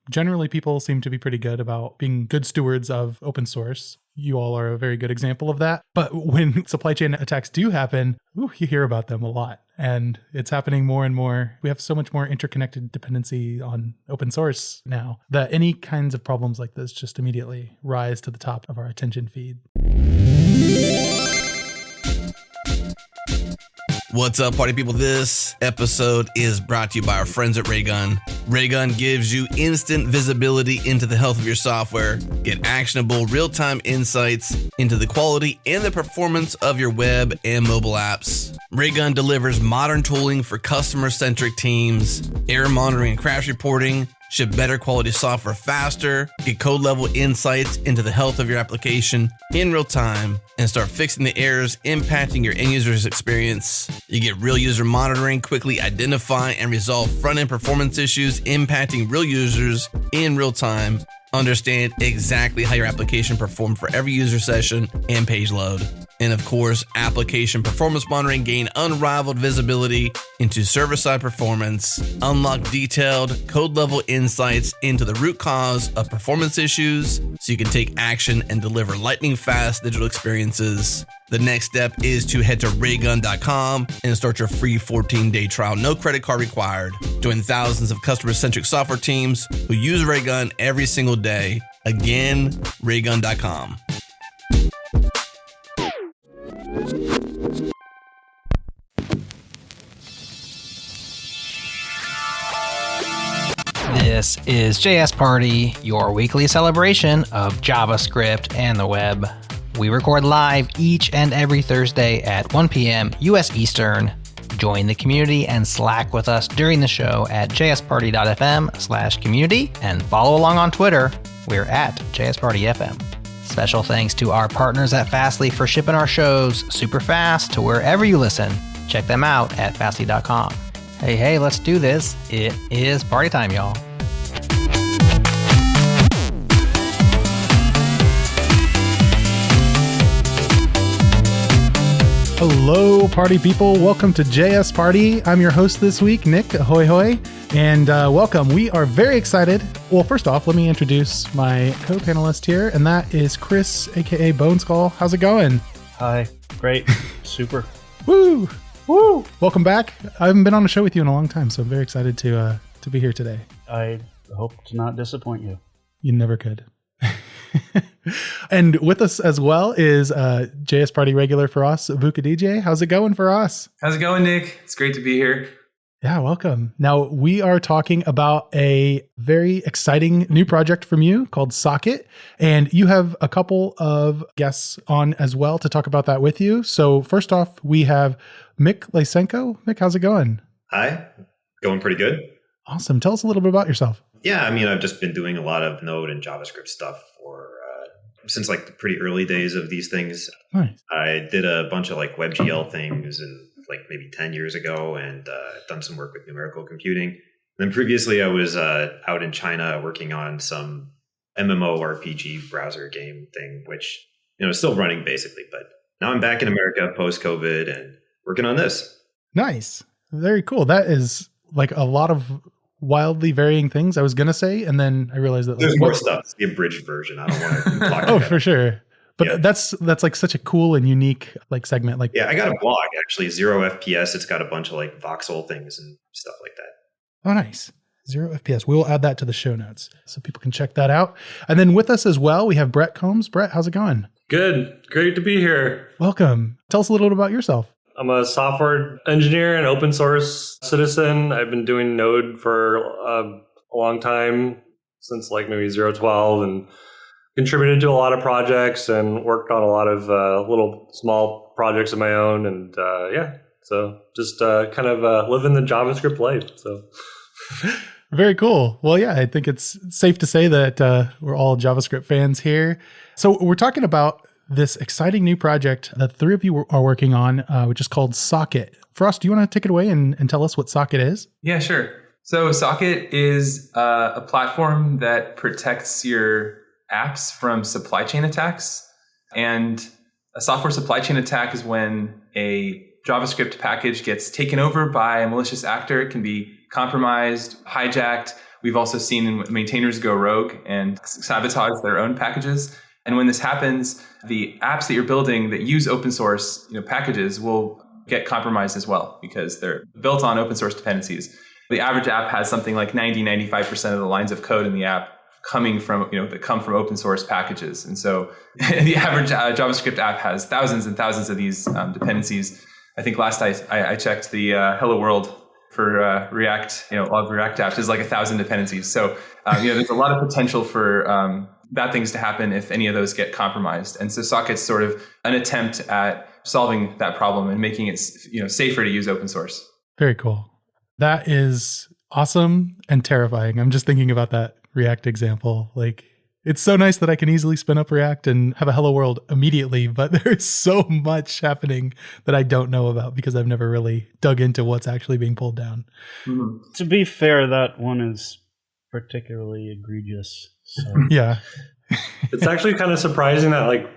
generally people seem to be pretty good about being good stewards of open source. You all are a very good example of that. But when supply chain attacks do happen, you hear about them a lot. And it's happening more and more. We have so much more interconnected dependency on open source now that any kinds of problems like this just immediately rise to the top of our attention feed. What's up, party people? This episode is brought to you by our friends at Raygun. Raygun gives you instant visibility into the health of your software. Get actionable real-time insights into the quality and the performance of your web and mobile apps. Raygun delivers modern tooling for customer-centric teams, error monitoring and crash reporting, ship better quality software faster, get code level insights into the health of your application in real time, and start fixing the errors impacting your end user's experience. You get real user monitoring, quickly identify and resolve front-end performance issues impacting real users in real time, understand exactly how your application performed for every user session and page load. And of course, application performance monitoring gain unrivaled visibility into server-side performance, unlock detailed code-level insights into the root cause of performance issues so you can take action and deliver lightning-fast digital experiences. The next step is to head to raygun.com and start your free 14-day trial, no credit card required. Join thousands of customer-centric software teams who use Raygun every single day. Again, raygun.com. This is JS Party, your weekly celebration of JavaScript and the web. We record live each and every Thursday at 1 p.m. US Eastern. Join the community and Slack with us during the show at jsparty.fm/community and follow along on Twitter. We're at JSPartyFM. Special thanks to our partners at Fastly for shipping our shows super fast to wherever you listen. Check them out at fastly.com. Hey, let's do this. It is party time, y'all. Hello, party people. Welcome to JS Party. I'm your host this week, Nick. Ahoy, hoy. And welcome. We are very excited. Well, first off, let me introduce my co-panelist here, and that is Chris, aka Bone Skull. How's it going? Hi. Great. Super. Woo! Welcome back. I haven't been on a show with you in a long time, so I'm very excited to be here today. I hope to not disappoint you. You never could. And with us as well is JS Party regular Feross, Buka DJ. How's it going, Feross? How's it going, Nick? It's great to be here. Yeah, welcome. Now, we are talking about a very exciting new project from you called Socket, and you have a couple of guests on as well to talk about that with you. So first off, we have Mick Lysenko. Mick, how's it going? Hi, going pretty good. Awesome. Tell us a little bit about yourself. Yeah, I mean, I've just been doing a lot of Node and JavaScript stuff for since like the pretty early days of these things. Nice. I did a bunch of like WebGL things and like maybe 10 years ago, and done some work with numerical computing. And then previously I was out in China working on some MMORPG browser game thing, which, is still running basically. But now I'm back in America post-COVID and working on this. Nice. Very cool. That is like a lot of wildly varying things I was going to say. And then I realized that there's more stuff. It's the abridged version. I don't want to talk about for sure. But yeah, that's like such a cool and unique like segment. Like, yeah, I got a blog actually, 0 FPS. It's got a bunch of like voxel things and stuff like that. Oh, nice. 0 FPS. We will add that to the show notes so people can check that out. And then with us as well, we have Bret Combs. Bret, how's it going? Good. Great to be here. Welcome. Tell us a little bit about yourself. I'm a software engineer and open source citizen. I've been doing Node for a long time, since like maybe 0.12, and contributed to a lot of projects and worked on a lot of little small projects of my own. And so just kind of living the JavaScript life. So very cool. Well, yeah, I think it's safe to say that we're all JavaScript fans here. So we're talking about this exciting new project that the three of you are working on, which is called Socket. Feross, do you want to take it away and tell us what Socket is? Yeah, sure. So Socket is a platform that protects your apps from supply chain attacks. And a software supply chain attack is when a JavaScript package gets taken over by a malicious actor. It can be compromised, hijacked. We've also seen maintainers go rogue and sabotage their own packages. And when this happens, the apps that you're building that use open source packages will get compromised as well because they're built on open source dependencies. The average app has something like 95% of the lines of code in the app coming from, that come from open source packages. And so the average JavaScript app has thousands and thousands of these dependencies. I think last I checked the Hello World for React, all of React apps is like 1,000 dependencies. So, there's a lot of potential for bad things to happen if any of those get compromised. And so Socket's sort of an attempt at solving that problem and making it, safer to use open source. Very cool. That is awesome and terrifying. I'm just thinking about that React example. Like, it's so nice that I can easily spin up React and have a hello world immediately, but there's so much happening that I don't know about because I've never really dug into what's actually being pulled down. Mm-hmm. To be fair, that one is particularly egregious. So. Yeah. It's actually kind of surprising that like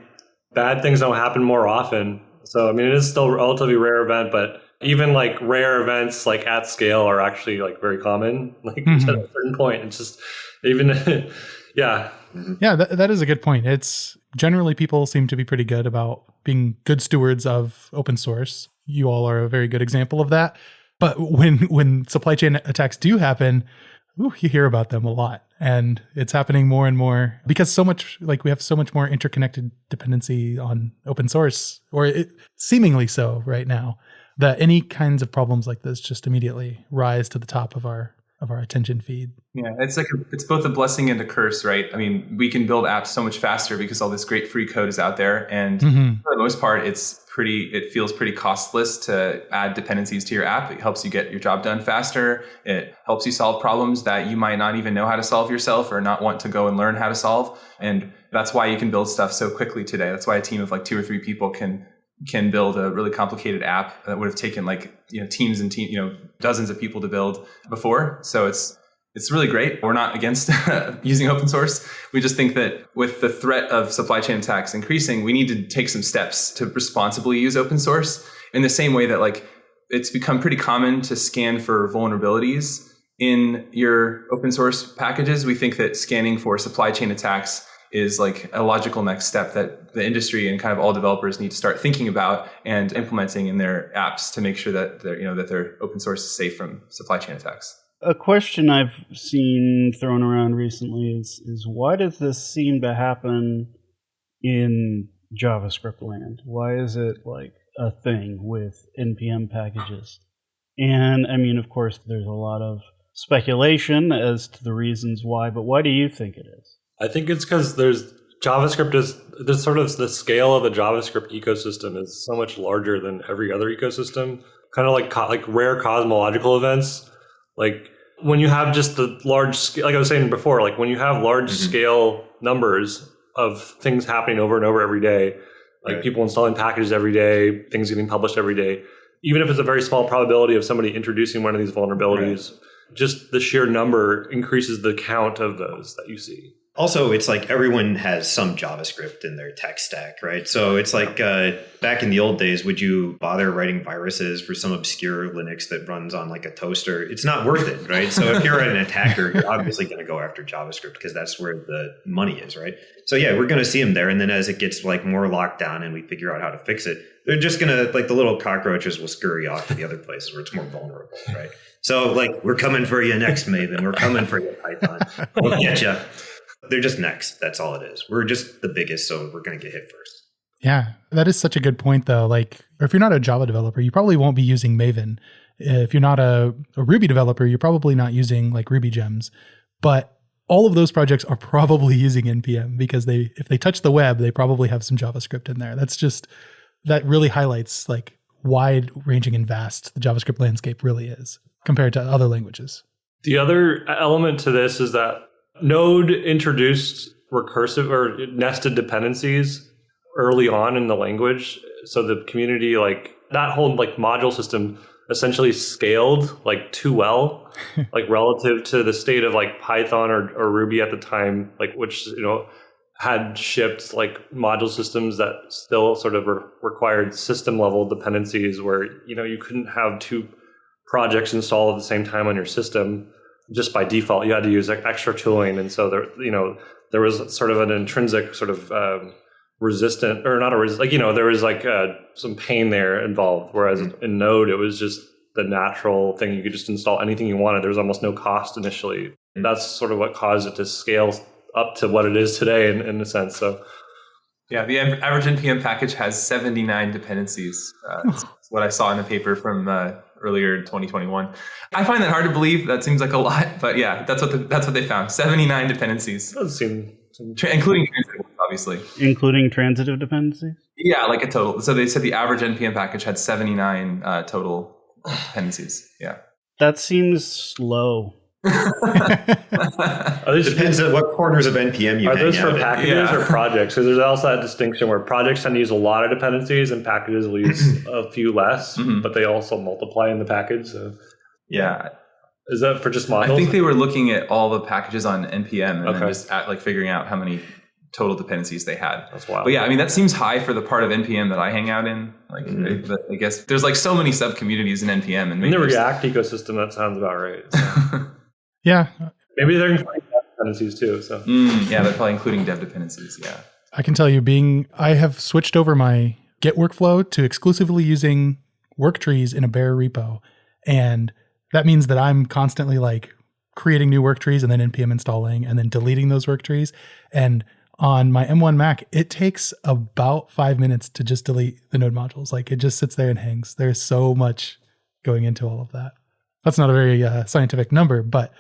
bad things don't happen more often. So, I mean, it is still a relatively rare event, but even like rare events like at scale are actually like very common. Like at a certain point, it's just even, yeah. Mm-hmm. Yeah, that is a good point. It's generally people seem to be pretty good about being good stewards of open source. You all are a very good example of that. But when supply chain attacks do happen, you hear about them a lot. And it's happening more and more because we have so much more interconnected dependency on open source, or seemingly so right now, that any kinds of problems like this just immediately rise to the top of our attention feed. Yeah, it's both a blessing and a curse, right? I mean, we can build apps so much faster because all this great free code is out there. And for the most part, it feels pretty costless to add dependencies to your app. It helps you get your job done faster. It helps you solve problems that you might not even know how to solve yourself or not want to go and learn how to solve. And that's why you can build stuff so quickly today. That's why a team of like 2 or 3 people can build a really complicated app that would have taken teams and dozens of people to build before. So it's really great. We're not against using open source. We just think that with the threat of supply chain attacks increasing, we need to take some steps to responsibly use open source in the same way that it's become pretty common to scan for vulnerabilities in your open source packages. We think that scanning for supply chain attacks is like a logical next step that the industry and kind of all developers need to start thinking about and implementing in their apps to make sure that their open source is safe from supply chain attacks. A question I've seen thrown around recently is why does this seem to happen in JavaScript land? Why is it like a thing with NPM packages? And I mean, of course, there's a lot of speculation as to the reasons why, but why do you think it is? I think it's because there's sort of the scale of the JavaScript ecosystem is so much larger than every other ecosystem. Kind of like rare cosmological events. Like when you have just the large scale, like I was saying before, like when you have large scale numbers of things happening over and over every day, like people installing packages every day, things getting published every day, even if it's a very small probability of somebody introducing one of these vulnerabilities, just the sheer number increases the count of those that you see. Also, it's like everyone has some JavaScript in their tech stack, right? So it's like back in the old days, would you bother writing viruses for some obscure Linux that runs on like a toaster? It's not worth it, right? So if you're an attacker, you're obviously going to go after JavaScript because that's where the money is, right? So yeah, we're going to see them there. And then as it gets like more locked down and we figure out how to fix it, they're just going to, like the little cockroaches will scurry off to the other places where it's more vulnerable, right? So like, we're coming for you next, Maven. We're coming for you, Python. We'll get you. They're just next. That's all it is. We're just the biggest, so we're going to get hit first. Yeah, that is such a good point, though. Like, if you're not a Java developer, you probably won't be using Maven. If you're not a Ruby developer, you're probably not using like Ruby gems. But all of those projects are probably using NPM because if they touch the web, they probably have some JavaScript in there. That really highlights like wide ranging and vast the JavaScript landscape really is compared to other languages. The other element to this is that Node introduced recursive or nested dependencies early on in the language. So the community, like that whole like module system essentially scaled like too well, like relative to the state of like Python or Ruby at the time, like which, had shipped like module systems that still sort of required system level dependencies where, you couldn't have 2 projects installed at the same time on your system. just by default, you had to use like extra tooling. And so there was sort of an intrinsic sort of resistant, or not a like, there was like some pain there involved. Whereas in Node, it was just the natural thing. You could just install anything you wanted. There was almost no cost initially. And that's sort of what caused it to scale up to what it is today in a sense. So yeah, the average NPM package has 79 dependencies. That's what I saw in a paper from earlier in 2021. I find that hard to believe. That seems like a lot, but yeah, that's what they found. 79 dependencies. Doesn't seem including transitive, obviously. Including transitive dependencies? Yeah, like a total. So they said the average NPM package had 79 total dependencies. Yeah. That seems low. Depends on what corners of NPM you are hang those out for in. packages or projects? So there's also that distinction where projects tend to use a lot of dependencies and packages will use a few less, but they also multiply in the package. So yeah. Is that for just modules? I think they were looking at all the packages on NPM and then just figuring out how many total dependencies they had. That's wild. But yeah, I mean, that seems high for the part of NPM that I hang out in. Like, I guess there's like so many sub communities in NPM, and in the React ecosystem, that sounds about right. So. Yeah. Maybe they're including dev dependencies too. So yeah, they're probably including dev dependencies. Yeah. I can tell you, I have switched over my Git workflow to exclusively using work trees in a bare repo. And that means that I'm constantly like creating new work trees and then npm installing and then deleting those work trees. And on my M1 Mac, it takes about 5 minutes to just delete the node modules. Like it just sits there and hangs. There's so much going into all of that. That's not a very scientific number, but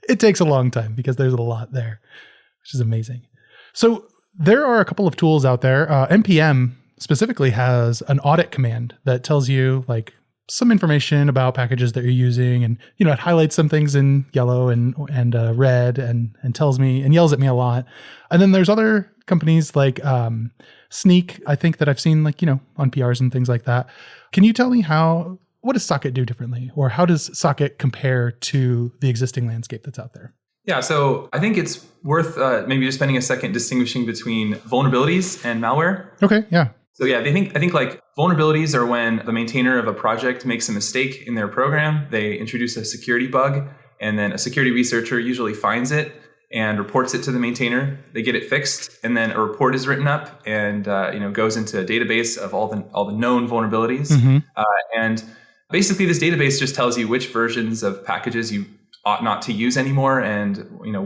it takes a long time because there's a lot there, which is amazing. So there are a couple of tools out there. NPM specifically has an audit command that tells you like some information about packages that you're using, and it highlights some things in yellow and red and tells me and yells at me a lot. And then there's other companies like Sneak, I think, that I've seen like on PRs and things like that. Can you tell me what does Socket do differently, or how does Socket compare to the existing landscape that's out there? Yeah, so I think it's worth maybe just spending a second distinguishing between vulnerabilities and malware. Okay, yeah. So yeah, I think like vulnerabilities are when the maintainer of a project makes a mistake in their program. They introduce a security bug, and then a security researcher usually finds it and reports it to the maintainer. They get it fixed, and then a report is written up and goes into a database of all the known vulnerabilities. And basically, this database just tells you which versions of packages you ought not to use anymore, and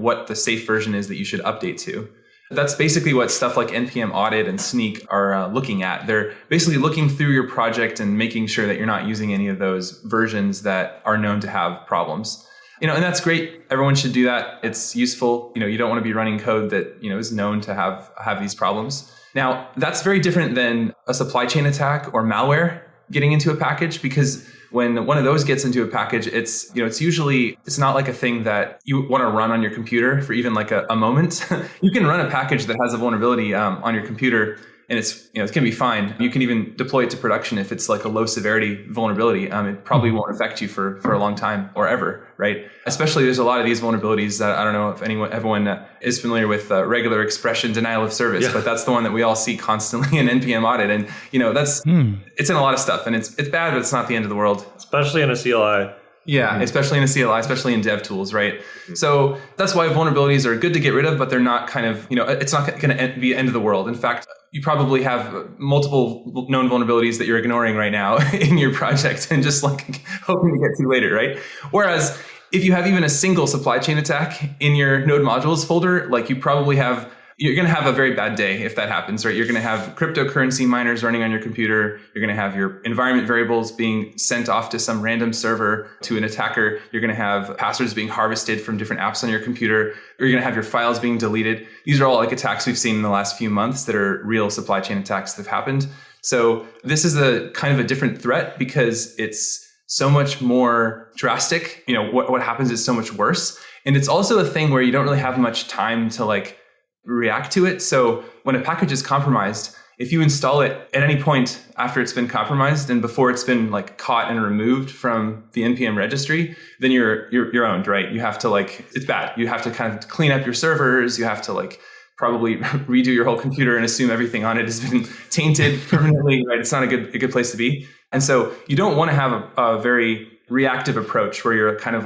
what the safe version is that you should update to. That's basically what stuff like NPM Audit and Sneak are looking at. They're basically looking through your project and making sure that you're not using any of those versions that are known to have problems. And that's great. Everyone should do that. It's useful. You don't want to be running code that is known to have these problems. Now, that's very different than a supply chain attack or malware getting into a package, because when one of those gets into a package, it's not like a thing that you want to run on your computer for even like a moment. You can run a package that has a vulnerability on your computer, and it's going to be fine. You can even deploy it to production if it's like a low severity vulnerability. It probably won't affect you for a long time or ever, right? Especially there's a lot of these vulnerabilities that I don't know if everyone is familiar with regular expression denial of service, but that's the one that we all see constantly in NPM Audit. And it's in a lot of stuff, and it's bad, but it's not the end of the world. Especially in a CLI. Yeah, especially in a CLI, especially in dev tools, right? So that's why vulnerabilities are good to get rid of, but they're not it's not going to be the end of the world. In fact, you probably have multiple known vulnerabilities that you're ignoring right now in your project and just like hoping to get to later, right? Whereas if you have even a single supply chain attack in your node modules folder, like you're going to have a very bad day if that happens, right? You're going to have cryptocurrency miners running on your computer. You're going to have your environment variables being sent off to some random server to an attacker. You're going to have passwords being harvested from different apps on your computer. Or you're going to have your files being deleted. These are all like attacks we've seen in the last few months that are real supply chain attacks that have happened. So this is a kind of a different threat because it's so much more drastic. What happens is so much worse. And it's also a thing where you don't really have much time to like react to it. So when a package is compromised, if you install it at any point after it's been compromised and before it's been like caught and removed from the NPM registry, then you're owned, right? You have to it's bad. You have to kind of clean up your servers. You have to probably redo your whole computer and assume everything on it has been tainted permanently, right? It's not a good place to be. And so you don't want to have a very reactive approach where you're kind of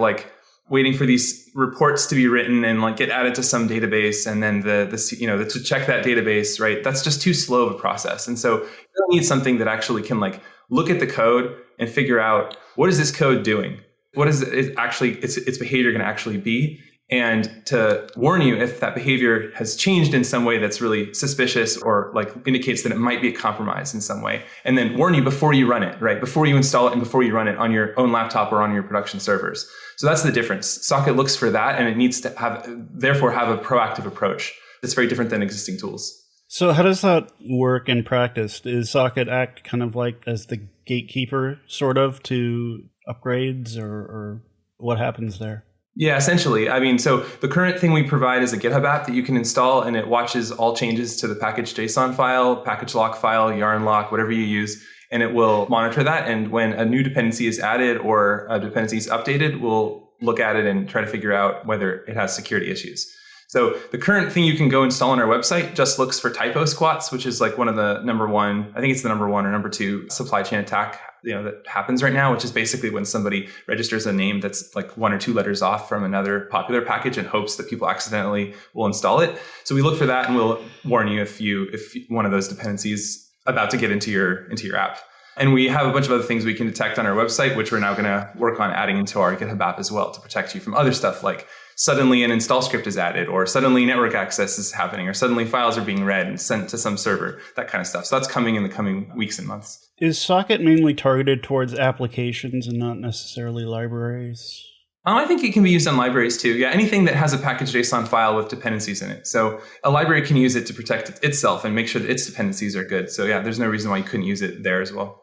waiting for these reports to be written and like get added to some database, and then to check that database, right? That's just too slow of a process. And so you need something that actually can like look at the code and figure out, what is this code doing? What is it actually, its behavior going to actually be? And to warn you if that behavior has changed in some way that's really suspicious or like indicates that it might be a compromise in some way. And then warn you before you run it, right? Before you install it and before you run it on your own laptop or on your production servers. So that's the difference. Socket looks for that, and it needs to therefore have a proactive approach that's very different than existing tools. So how does that work in practice? Does Socket act kind of like as the gatekeeper sort of to upgrades, or what happens there? Yeah, essentially. I mean, so the current thing we provide is a GitHub app that you can install, and it watches all changes to the package JSON file, package lock file, yarn lock, whatever you use, and it will monitor that. And when a new dependency is added or a dependency is updated, we'll look at it and try to figure out whether it has security issues. So the current thing you can go install on our website just looks for typo squats, which is like one of the number 1, I think it's the number 1 or number 2 supply chain attack, that happens right now, which is basically when somebody registers a name that's like 1 or 2 letters off from another popular package and hopes that people accidentally will install it. So we look for that, and we'll warn you if one of those dependencies about to get into your app. And we have a bunch of other things we can detect on our website, which we're now going to work on adding into our GitHub app as well to protect you from other stuff like suddenly an install script is added, or suddenly network access is happening, or suddenly files are being read and sent to some server, that kind of stuff. So that's coming in the coming weeks and months. Is Socket mainly targeted towards applications and not necessarily libraries? I think it can be used on libraries too. Yeah, anything that has a package JSON file with dependencies in it. So a library can use it to protect itself and make sure that its dependencies are good. So yeah, there's no reason why you couldn't use it there as well.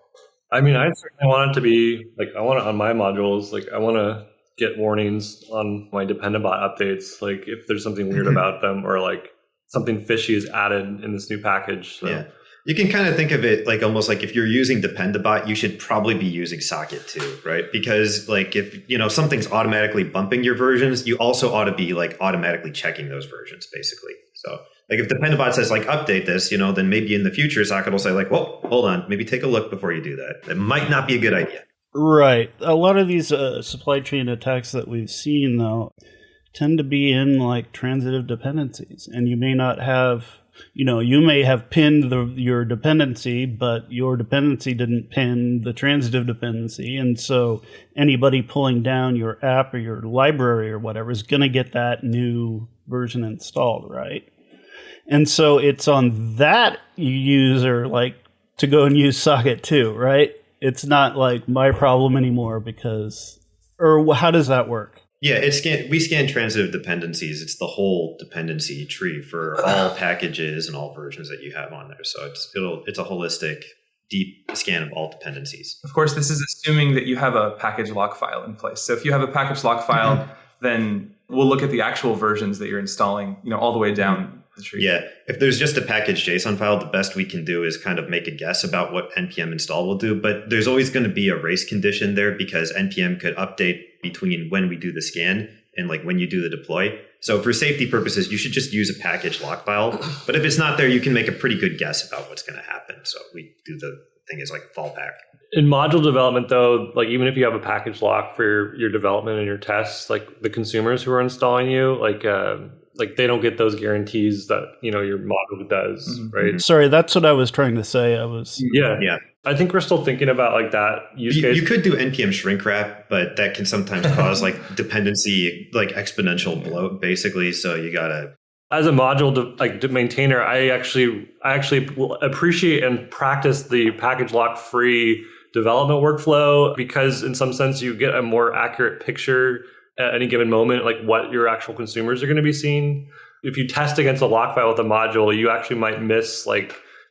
I mean, I certainly want it to be like, I want it on my modules. Like, I want to get warnings on my dependabot updates. Like, if there's something weird about them, or like something fishy is added in this new package. So. Yeah. You can kind of think of it like almost like if you're using Dependabot, you should probably be using Socket too, right? Because like if something's automatically bumping your versions, you also ought to be like automatically checking those versions, basically. So like if Dependabot says like update this, then maybe in the future Socket will say like, well, hold on, maybe take a look before you do that. It might not be a good idea. Right. A lot of these supply chain attacks that we've seen though tend to be in like transitive dependencies, and you may not have. You may have pinned your dependency, but your dependency didn't pin the transitive dependency. And so anybody pulling down your app or your library or whatever is going to get that new version installed, right? And so it's on that user like to go and use Socket too, right? It's not like my problem anymore or how does that work? Yeah, we scan transitive dependencies. It's the whole dependency tree for all packages and all versions that you have on there. So it's a holistic, deep scan of all dependencies. Of course, this is assuming that you have a package lock file in place. So if you have a package lock file, then we'll look at the actual versions that you're installing, all the way down the tree. Yeah, if there's just a package JSON file, the best we can do is kind of make a guess about what npm install will do. But there's always going to be a race condition there, because npm could update between when we do the scan and like when you do the deploy. So for safety purposes, you should just use a package lock file. But if it's not there, you can make a pretty good guess about what's going to happen. So we do the thing as like fallback. In module development though, like even if you have a package lock for your development and your tests, like the consumers who are installing you, like they don't get those guarantees that, your module does, right? Sorry, that's what I was trying to say. Yeah. I think we're still thinking about like that use case. You could do npm shrink wrap, but that can sometimes cause like dependency, like exponential bloat, basically. So you gotta. As a module maintainer, I actually will appreciate and practice the package lock free development workflow, because in some sense you get a more accurate picture at any given moment, like what your actual consumers are going to be seeing. If you test against a lock file with a module, you actually might miss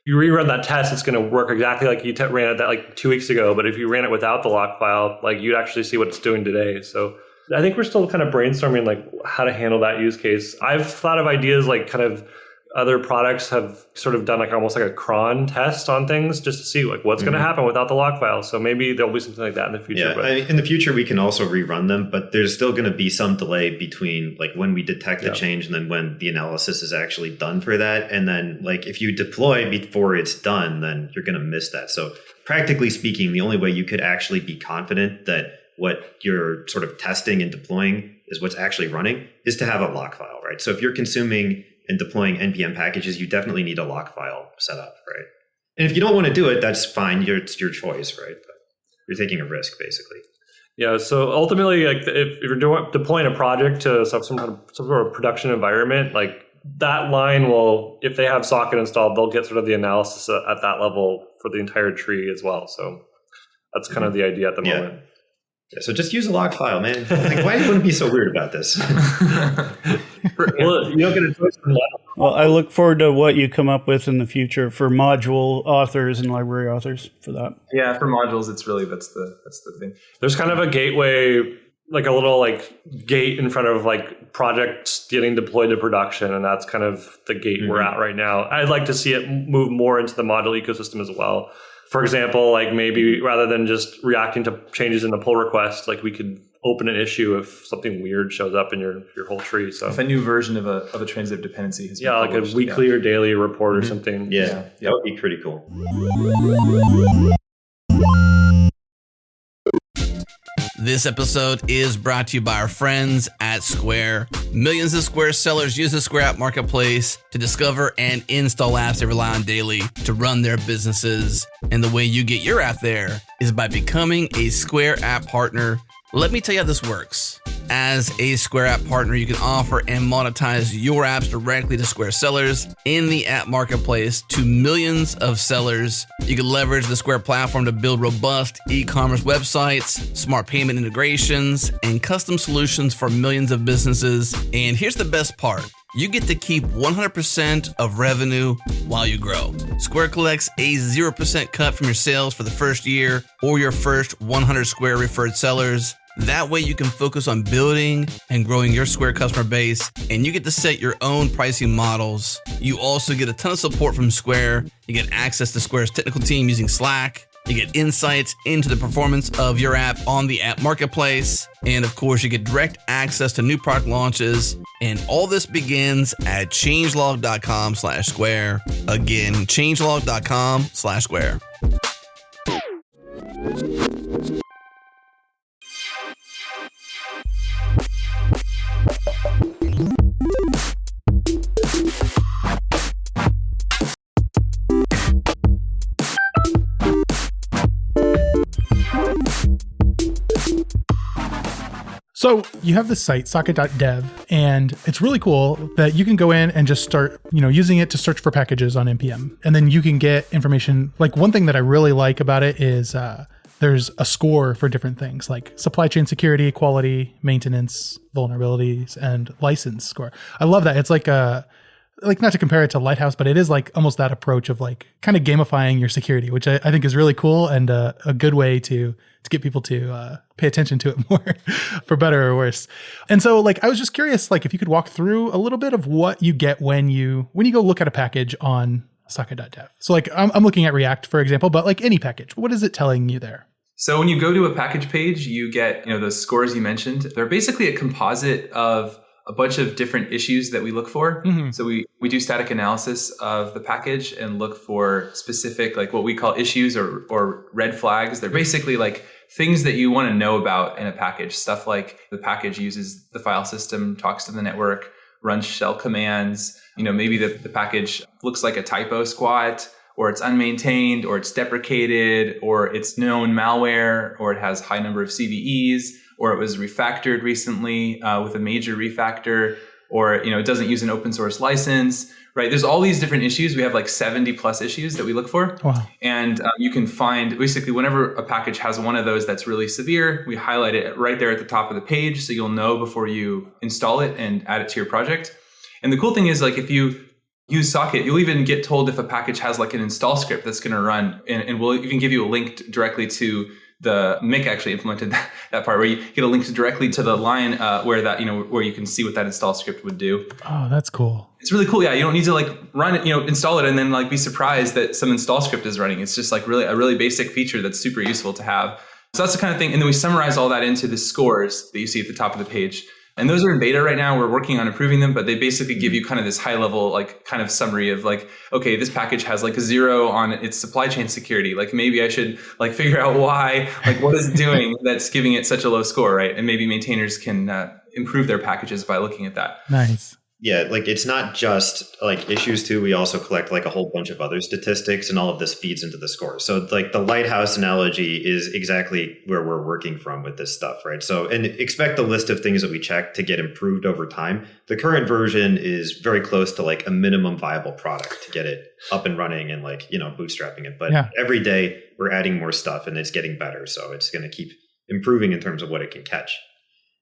you rerun that test, it's going to work exactly like you ran it that like 2 weeks ago. But if you ran it without the lock file, like you'd actually see what it's doing today. So I think we're still kind of brainstorming like how to handle that use case. I've thought of ideas like kind of other products have sort of done like almost like a cron test on things just to see like what's going to happen without the lock file. So maybe there'll be something like that in the future. Yeah, but in the future, we can also rerun them, but there's still going to be some delay between like when we detect the change and then when the analysis is actually done for that. And then like if you deploy before it's done, then you're going to miss that. So practically speaking, the only way you could actually be confident that what you're sort of testing and deploying is what's actually running, is to have a lock file, right? So if you're consuming and deploying NPM packages, you definitely need a lock file set up, right? And if you don't want to do it, that's fine. It's your choice, right? But you're taking a risk, basically. Yeah. So ultimately, like if you're deploying a project to some sort of production environment, like that line will, if they have socket installed, they'll get sort of the analysis at that level for the entire tree as well. So that's kind of the idea at the moment. Yeah, so just use a log file, man. Like, why wouldn't be so weird about this? Well, you don't get a choice from that. Well, I look forward to what you come up with in the future for module authors and library authors for that. Yeah, for modules, it's really that's the thing. There's kind of a gateway, like a little like gate in front of like projects getting deployed to production, and that's kind of the gate we're at right now. I'd like to see it move more into the module ecosystem as well. For example, like maybe rather than just reacting to changes in the pull request, like we could open an issue if something weird shows up in your whole tree. So if a new version of a transitive dependency has been like published, a weekly or daily report or something. Yeah, that would be pretty cool. This episode is brought to you by our friends at Square. Millions of Square sellers use the Square App Marketplace to discover and install apps they rely on daily to run their businesses. And the way you get your app there is by becoming a Square App partner. Let me tell you how this works. As a Square App partner, you can offer and monetize your apps directly to Square sellers in the app marketplace to millions of sellers. You can leverage the Square platform to build robust e-commerce websites, smart payment integrations, and custom solutions for millions of businesses. And here's the best part. You get to keep 100% of revenue while you grow. Square collects a 0% cut from your sales for the first year or your first 100 Square referred sellers. That way you can focus on building and growing your Square customer base, and you get to set your own pricing models. You also get a ton of support from Square. You get access to Square's technical team using Slack. You get insights into the performance of your app on the app marketplace. And of course, you get direct access to new product launches. And all this begins at changelog.com/Square. Again, changelog.com/Square. So you have this site, socket.dev, and it's really cool that you can go in and just start, using it to search for packages on NPM. And then you can get information. Like one thing that I really like about it is there's a score for different things like supply chain security, quality, maintenance, vulnerabilities, and license score. I love that. It's like not to compare it to Lighthouse, but it is like almost that approach of like kind of gamifying your security, which I think is really cool and a good way to get people to pay attention to it more, for better or worse. And so like I was just curious, like if you could walk through a little bit of what you get when you go look at a package on socket.dev. So like I'm looking at React, for example, but like any package, what is it telling you there? So when you go to a package page, you get those scores you mentioned. They're basically a composite of a bunch of different issues that we look for. Mm-hmm. So we do static analysis of the package and look for specific, like what we call issues or red flags. They're basically like things that you want to know about in a package. Stuff like the package uses the file system, talks to the network, runs shell commands. Maybe the package looks like a typo squat, or it's unmaintained, or it's deprecated, or it's known malware, or it has high number of CVEs, or it was refactored recently with a major refactor, or it doesn't use an open source license, right? There's all these different issues. We have like 70 plus issues that we look for. Wow. And you can find basically whenever a package has one of those that's really severe, we highlight it right there at the top of the page, so you'll know before you install it and add it to your project. And the cool thing is, like, if you use Socket, you'll even get told if a package has like an install script that's going to run, and we'll even give you a link directly to Mick actually implemented that part where you get a link directly to the line where that, where you can see what that install script would do. Oh, that's cool. It's really cool. Yeah. You don't need to like run it, install it and then like be surprised that some install script is running. It's just like really a really basic feature that's super useful to have. So that's the kind of thing. And then we summarize all that into the scores that you see at the top of the page. And those are in beta right now. We're working on improving them, but they basically give you kind of this high level, like kind of summary of like, okay, this package has like a 0 on its supply chain security. Like maybe I should like figure out why, like what is it doing that's giving it such a low score, right? And maybe maintainers can improve their packages by looking at that. Nice. Yeah, like it's not just like issues too. We also collect like a whole bunch of other statistics, and all of this feeds into the score. So like the lighthouse analogy is exactly where we're working from with this stuff, right? So, and expect the list of things that we check to get improved over time. The current version is very close to like a minimum viable product to get it up and running and like, you know, bootstrapping it. But every day we're adding more stuff and it's getting better. So it's going to keep improving in terms of what it can catch.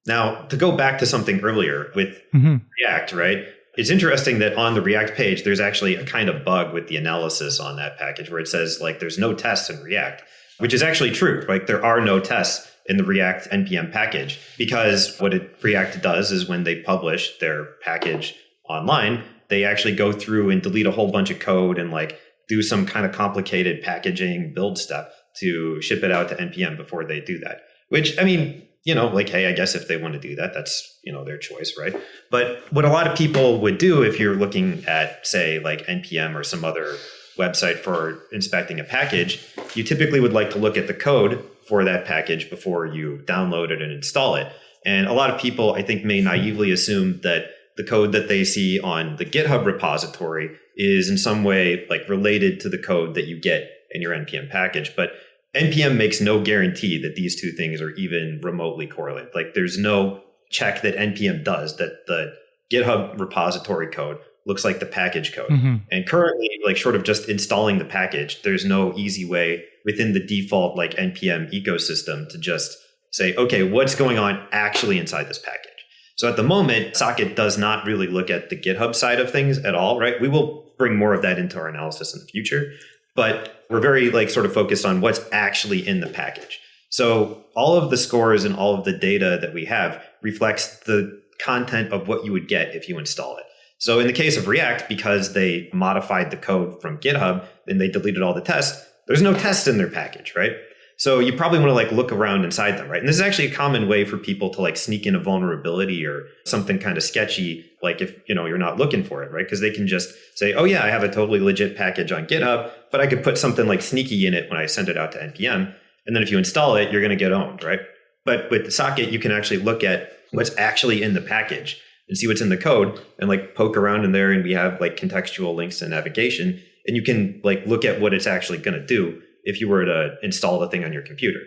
Now, to go back to something earlier with React, right? It's interesting that on the React page, there's actually a kind of bug with the analysis on that package where it says like there's no tests in React, which is actually true. Like there are no tests in the React NPM package because what React does is when they publish their package online, they actually go through and delete a whole bunch of code and like do some kind of complicated packaging build step to ship it out to NPM before they do that. Which, I mean, you know, like, hey, I guess if they want to do that, that's, you know, their choice, right? But what a lot of people would do if you're looking at, say, like NPM or some other website for inspecting a package, you typically would like to look at the code for that package before you download it and install it. And a lot of people, I think, may naively assume that the code that they see on the GitHub repository is in some way like related to the code that you get in your NPM package. But NPM makes no guarantee that these two things are even remotely correlated. Like there's no check that NPM does that the GitHub repository code looks like the package code. And currently, like short of just installing the package, there's no easy way within the default like NPM ecosystem to just say, okay, what's going on actually inside this package? So at the moment, Socket does not really look at the GitHub side of things at all, right? We will bring more of that into our analysis in the future. But we're very like sort of focused on what's actually in the package. So all of the scores and all of the data that we have reflects the content of what you would get if you install it. So in the case of React, because they modified the code from GitHub and they deleted all the tests, there's no tests in their package, right? So you probably want to like look around inside them, right? And this is actually a common way for people to like sneak in a vulnerability or something kind of sketchy, like if, you know, you're not looking for it, right? Because they can just say, oh yeah, I have a totally legit package on GitHub, but I could put something like sneaky in it when I send it out to NPM. And then if you install it, you're going to get owned, right? But with the Socket, you can actually look at what's actually in the package and see what's in the code and like poke around in there. And we have like contextual links and navigation, and you can like look at what it's actually going to do if you were to install the thing on your computer.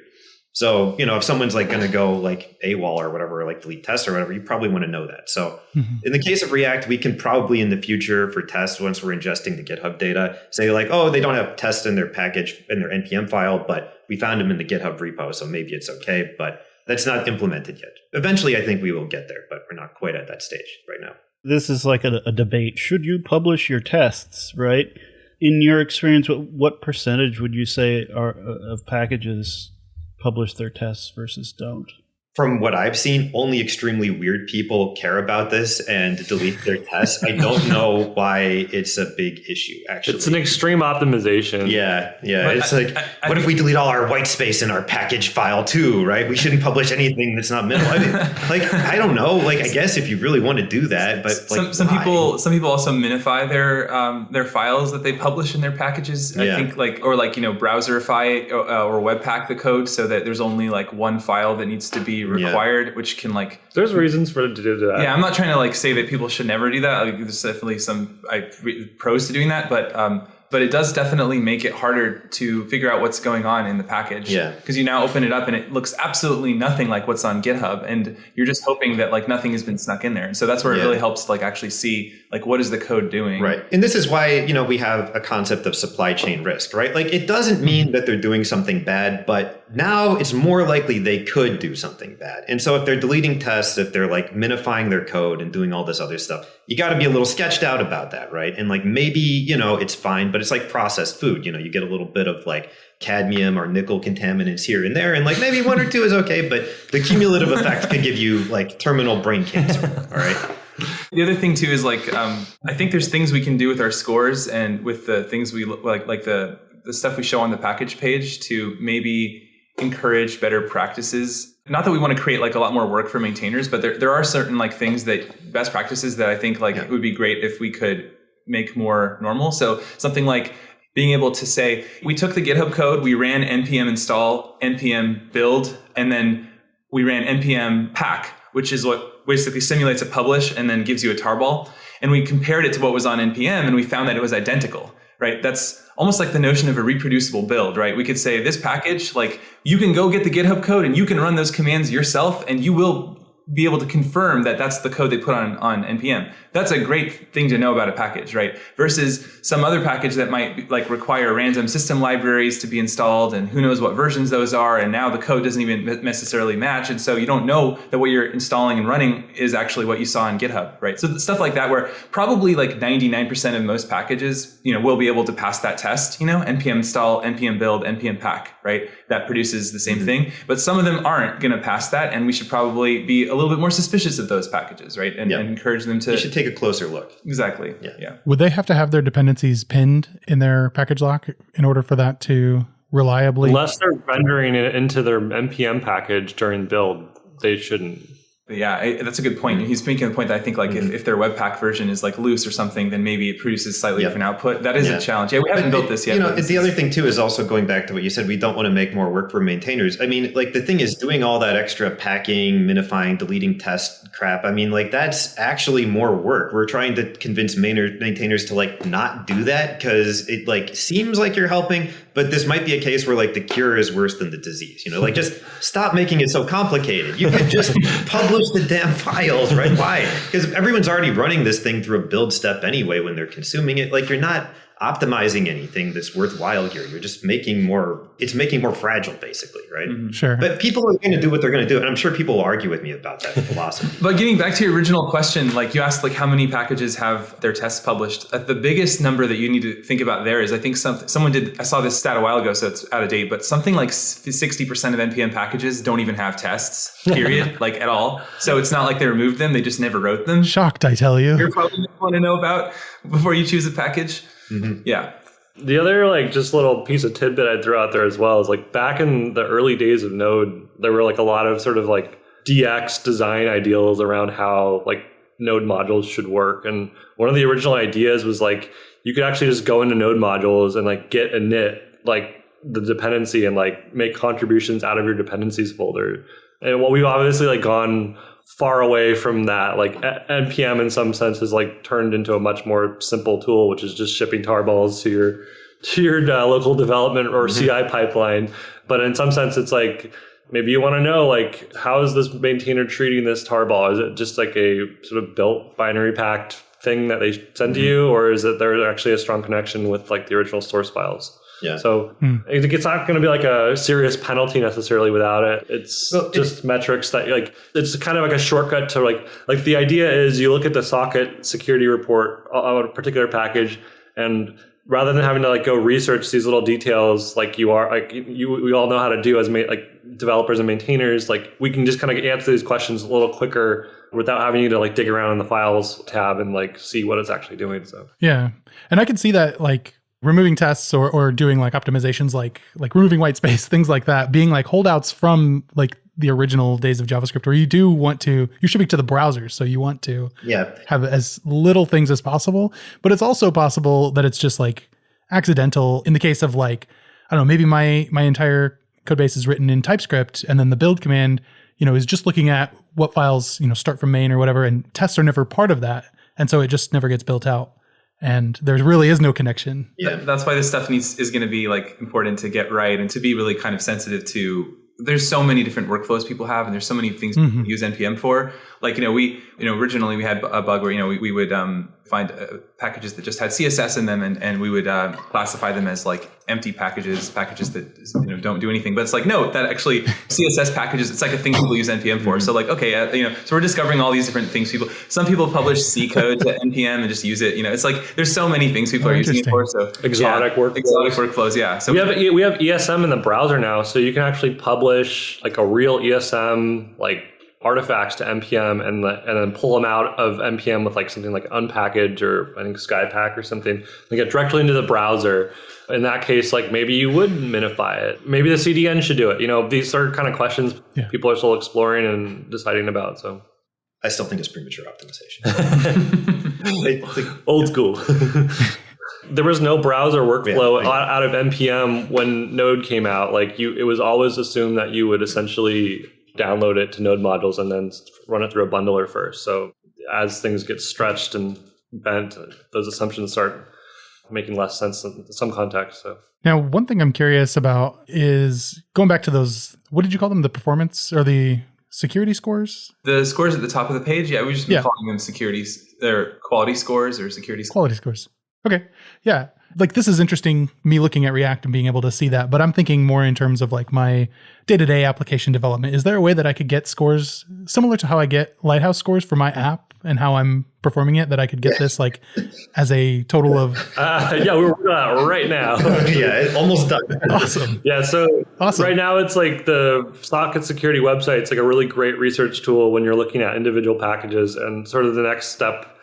So, you know, if someone's like going to go like AWOL or whatever, or like delete tests or whatever, you probably want to know that. So in the case of React, we can probably in the future for tests, once we're ingesting the GitHub data, say like, oh, they don't have tests in their package, in their NPM file, but we found them in the GitHub repo, so maybe it's okay. But that's not implemented yet. Eventually, I think we will get there, but we're not quite at that stage right now. This is like a debate. Should you publish your tests, right? In your experience, what percentage would you say of packages publish their tests versus don't? From what I've seen, only extremely weird people care about this and delete their tests. I don't know why it's a big issue, actually. It's an extreme optimization. Yeah. It's what if we delete all our white space in our package file too, right? We shouldn't publish anything that's not minimal. I mean, like, I don't know. Like, I guess if you really want to do that, but like, some people also minify their files that they publish in their packages. I think browserify or webpack the code so that there's only like one file that needs to be required, which can like there's reasons for it to do that. Yeah, I'm not trying to like say that people should never do that. Like, there's definitely some pros to doing that, but it does definitely make it harder to figure out what's going on in the package. Yeah, because you now open it up and it looks absolutely nothing like what's on GitHub, and you're just hoping that like nothing has been snuck in there. And so that's where it really helps to like actually see like what is the code doing. Right. And this is why, you know, we have a concept of supply chain risk, right? Like it doesn't mean that they're doing something bad, but now it's more likely they could do something bad. And so if they're deleting tests, if they're like minifying their code and doing all this other stuff, you got to be a little sketched out about that, right? And like maybe, you know, it's fine, but it's like processed food. You know, you get a little bit of like cadmium or nickel contaminants here and there, and like maybe one or two is okay, but the cumulative effect could give you like terminal brain cancer. All right. The other thing too is like I think there's things we can do with our scores and with the things we like the stuff we show on the package page to maybe encourage better practices. Not that we want to create like a lot more work for maintainers, but there are certain like things that best practices that I think like it would be great if we could make more normal. So something like being able to say, we took the GitHub code, we ran npm install, npm build, and then we ran npm pack, which is what basically simulates a publish and then gives you a tarball. And we compared it to what was on NPM, and we found that it was identical, right? That's almost like the notion of a reproducible build, right? We could say this package, like you can go get the GitHub code and you can run those commands yourself, and you will be able to confirm that that's the code they put on NPM. That's a great thing to know about a package, right? Versus some other package that might like require random system libraries to be installed, and who knows what versions those are, and now the code doesn't even necessarily match, and so you don't know that what you're installing and running is actually what you saw on GitHub, right? So stuff like that, where probably like 99% of most packages, will be able to pass that test, npm install, npm build, npm pack, right? That produces the same thing, but some of them aren't going to pass that, and we should probably be a little bit more suspicious of those packages, right? And encourage them to... You should take a closer look. Exactly. Yeah. Would they have to have their dependencies pinned in their package lock in order for that to reliably... Unless they're rendering it into their NPM package during build, they shouldn't. Yeah, that's a good point. He's making the point that I think like if their Webpack version is like loose or something, then maybe it produces slightly different output. That is a challenge. Yeah, we haven't built this yet. The other thing too is also going back to what you said, we don't want to make more work for maintainers. I mean, like the thing is doing all that extra packing, minifying, deleting test crap. I mean, like that's actually more work. We're trying to convince maintainers to like not do that because it like seems like you're helping, but this might be a case where like the cure is worse than the disease. Like just stop making it so complicated. You could just publish the damn files, right? Why? Because everyone's already running this thing through a build step anyway when they're consuming it. Like you're not optimizing anything that's worthwhile here. You're just making it's making more fragile, basically, right? Sure. But people are going to do what they're going to do. And I'm sure people will argue with me about that philosophy. But getting back to your original question, like you asked, like how many packages have their tests published? The biggest number that you need to think about there is, I think someone did, I saw this stat a while ago, so it's out of date, but something like 60% of NPM packages don't even have tests, period, like at all. So it's not like they removed them, they just never wrote them. Shocked, I tell you. You're probably going to want to know about before you choose a package. Yeah. The other like just little piece of tidbit I'd throw out there as well is like back in the early days of Node, there were like a lot of sort of like DX design ideals around how like Node modules should work. And one of the original ideas was like you could actually just go into Node modules and like get init like the dependency and like make contributions out of your dependencies folder. And what we've obviously like gone far away from that. Like NPM in some sense has like turned into a much more simple tool, which is just shipping tarballs to your local development or CI pipeline. But in some sense, it's like maybe you want to know like how is this maintainer treating this tarball? Is it just like a sort of built binary packed thing that they send to you, or is it there's actually a strong connection with like the original source files? Yeah. So it's not going to be like a serious penalty necessarily without it. It's just metrics that like, it's kind of like a shortcut to like the idea is you look at the socket security report on a particular package, and rather than having to like go research these little details, like we all know how to do as like developers and maintainers, like we can just kind of answer these questions a little quicker without having you to like dig around in the files tab and like see what it's actually doing. So yeah. And I could see that like removing tests or doing like optimizations, like removing white space, things like that, being like holdouts from like the original days of JavaScript, where you're shipping to the browsers. So you want to have as little things as possible, but it's also possible that it's just like accidental in the case of like, I don't know, maybe my entire code base is written in TypeScript, and then the build command, is just looking at what files, start from main or whatever, and tests are never part of that. And so it just never gets built out. And there really is no connection. Yeah, that's why this stuff is going to be like important to get right and to be really kind of sensitive to. There's so many different workflows people have, and there's so many things we use NPM for. Like, originally we had a bug where, we would find packages that just had CSS in them, and we would classify them as like empty packages that don't do anything. But it's like, no, that actually CSS packages, it's like a thing people use NPM for. So like, okay, so we're discovering all these different things. Some people publish C code to NPM and just use it. It's like there's so many things people are using it for. So exotic workflows, yeah. So we have ESM in the browser now, so you can actually publish like a real ESM like artifacts to NPM and then pull them out of NPM with like something like unpackage or I think Skypack or something. They get directly into the browser. In that case, like maybe you would minify it. Maybe the CDN should do it. These are kind of questions people are still exploring and deciding about. So I still think it's premature optimization. Old school. There was no browser workflow out of NPM when Node came out. Like it was always assumed that you would essentially download it to node modules and then run it through a bundler first. So as things get stretched and bent, those assumptions start making less sense in some context. So now, one thing I'm curious about is going back to those, what did you call them? The performance or the security scores? The scores at the top of the page? Yeah, we've just been calling them securities. They're quality scores or security scores. Quality scores. Okay. Yeah. Like this is interesting, me looking at React and being able to see that, but I'm thinking more in terms of like my day-to-day application development. Is there a way that I could get scores similar to how I get Lighthouse scores for my app and how I'm performing it, that I could get this like as a total of... yeah, we're working on that right now. Yeah, almost done. Awesome. Yeah, so right now it's like the Socket security website. It's like a really great research tool when you're looking at individual packages. And sort of the next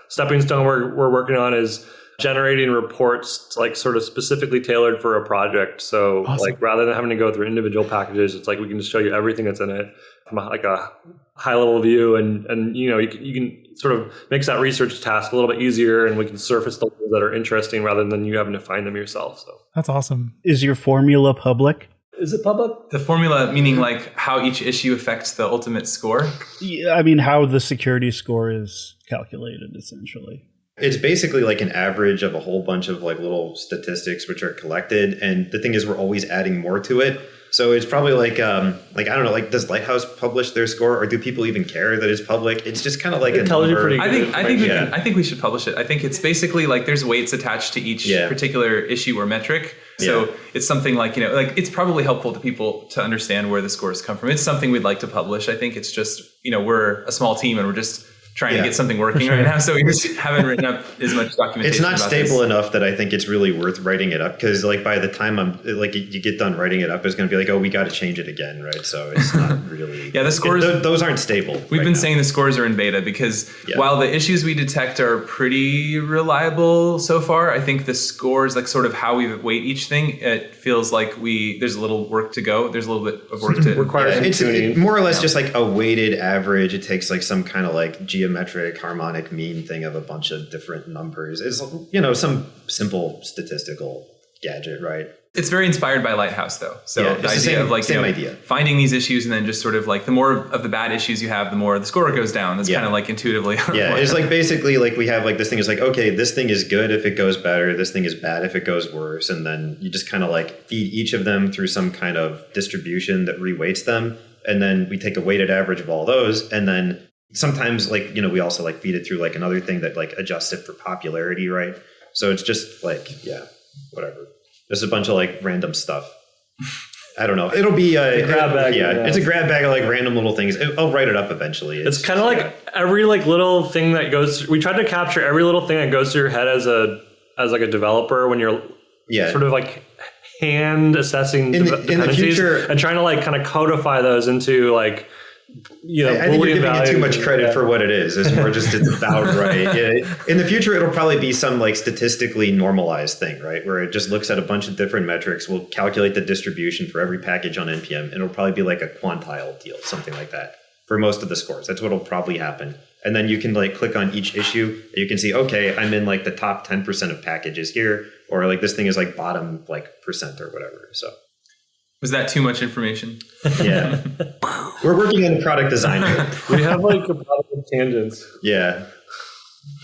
stepping stone we're working on is generating reports like sort of specifically tailored for a project. So like rather than having to go through individual packages, it's like we can just show you everything that's in it from like a high level view, and you know you can sort of makes that research task a little bit easier, and we can surface the ones that are interesting rather than you having to find them yourself. So that's awesome. Is your formula public? Is it public? The formula, meaning like how each issue affects the ultimate score? Yeah, I mean how the security score is calculated essentially. It's basically like an average of a whole bunch of like little statistics which are collected. And the thing is, we're always adding more to it. So it's probably like I don't know, like does Lighthouse publish their score, or do people even care that it's public? It's just kind of like a number. I think we should publish it. I think it's basically like there's weights attached to each particular issue or metric. So it's something like, like it's probably helpful to people to understand where the scores come from. It's something we'd like to publish. I think it's just, we're a small team and we're just trying to get something working right now. So we just haven't written up as much documentation. It's not stable enough that I think it's really worth writing it up, because like by the time you get done writing it up, it's going to be like, oh, we got to change it again, right? So it's not really. The scores. Those aren't stable. We've been saying the scores are in beta because while the issues we detect are pretty reliable so far, I think the scores, like sort of how we weight each thing, it feels like there's a little work to go. There's a little bit of work to require. It's more or less just like a weighted average. It takes like some kind of like geometric harmonic mean thing of a bunch of different numbers. It's some simple statistical gadget, right? It's very inspired by Lighthouse though. So the idea of like idea. Finding these issues and then just sort of like the more of the bad issues you have, the more the score goes down. That's kind of like intuitively. Yeah, it's like basically like we have like this thing is like, okay, this thing is good if it goes better, this thing is bad if it goes worse, and then you just kind of like feed each of them through some kind of distribution that reweights them, and then we take a weighted average of all those, and then sometimes like we also like feed it through like another thing that like adjusts it for popularity, right? So it's just like whatever. There's a bunch of like random stuff. I don't know. It'll be a grab bag. It's a grab bag of like random little things. I'll write it up eventually. It's kind of like every like little thing that goes. We tried to capture every little thing that goes through your head as like a developer when you're sort of like hand assessing dependencies the future, and trying to like kind of codify those into like. I think you're giving it too much credit for what it is. It's more just it's about right. In the future, it'll probably be some like statistically normalized thing, right? Where it just looks at a bunch of different metrics. We'll calculate the distribution for every package on NPM, and it'll probably be like a quantile deal, something like that for most of the scores. That's what'll probably happen. And then you can like click on each issue, and you can see, okay, I'm in like the top 10% of packages here, or like this thing is like bottom like percent or whatever. So. Was that too much information? Yeah. We're working on the product design. We have like a lot of tangents. Yeah.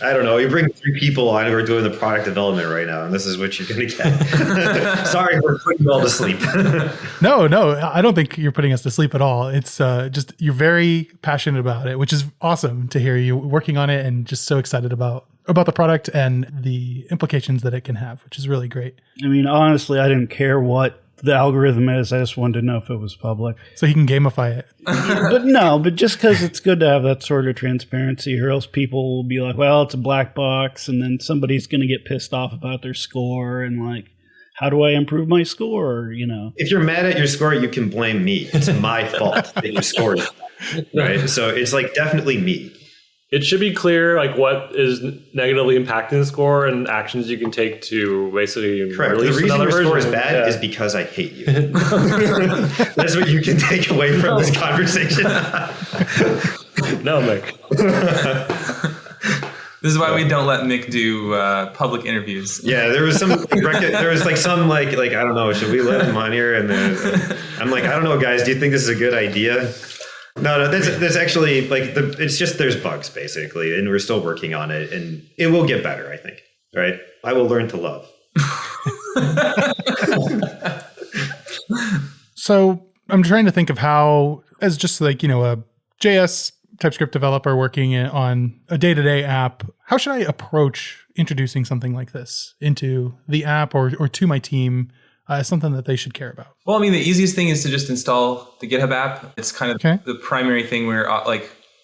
I don't know. You bring 3 people on who are doing the product development right now, and this is what you're going to get. Sorry, we're putting you all to sleep. No, I don't think you're putting us to sleep at all. It's just you're very passionate about it, which is awesome to hear you working on it and just so excited about the product and the implications that it can have, which is really great. I mean, honestly, I didn't care what the algorithm is. I just wanted to know if it was public. So he can gamify it. But just because it's good to have that sort of transparency, or else people will be like, well, it's a black box, and then somebody's going to get pissed off about their score and like, how do I improve my score? If you're mad at your score, you can blame me. It's my fault that your score is bad, right? So it's like definitely me. It should be clear like what is negatively impacting the score and actions you can take to basically correct. The reason your score is bad is because I hate you. That's what you can take away from this conversation. No, Mick. This is why we don't let Mick do public interviews. Yeah, there was some I don't know, should we let him on here? And then I'm like, I don't know, guys, do you think this is a good idea? No, there's actually it's just there's bugs basically, and we're still working on it, and it will get better, I think. Right? I will learn to love. So I'm trying to think of how, as just like, a JS TypeScript developer working on a day-to-day app, how should I approach introducing something like this into the app or to my team as something that they should care about? Well, the easiest thing is to just install the GitHub app. It's kind of the primary thing where,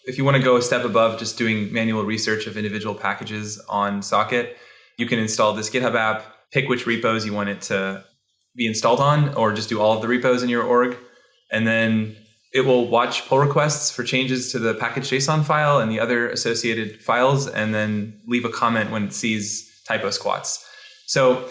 if you want to go a step above just doing manual research of individual packages on Socket, you can install this GitHub app, pick which repos you want it to be installed on, or just do all of the repos in your org. And then it will watch pull requests for changes to the package.json file and the other associated files, and then leave a comment when it sees typo squats. So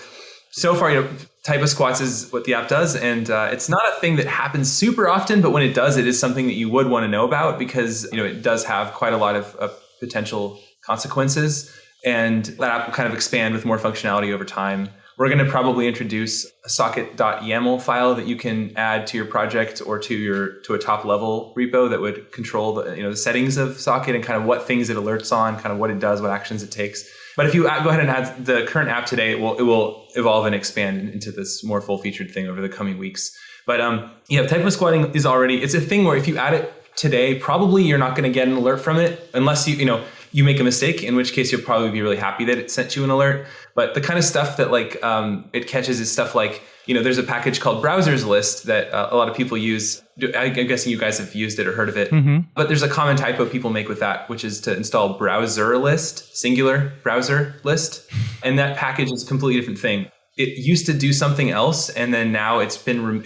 far, typo squats is what the app does. And it's not a thing that happens super often, but when it does, it is something that you would want to know about because, it does have quite a lot of potential consequences. And that app will kind of expand with more functionality over time. We're going to probably introduce a socket.yaml file that you can add to your project or to a top level repo that would control the settings of Socket and kind of what things it alerts on, kind of what it does, what actions it takes. But if you go ahead and add the current app today, it will evolve and expand into this more full featured thing over the coming weeks. But typo squatting is it's a thing where if you add it today, probably you're not going to get an alert from it unless you make a mistake, in which case you'll probably be really happy that it sent you an alert. But the kind of stuff that it catches is stuff like, there's a package called browsers list that a lot of people use. I'm guessing you guys have used it or heard of it. Mm-hmm. But there's a common typo people make with that, which is to install browser list, singular browser list. And that package is a completely different thing. It used to do something else, and then now it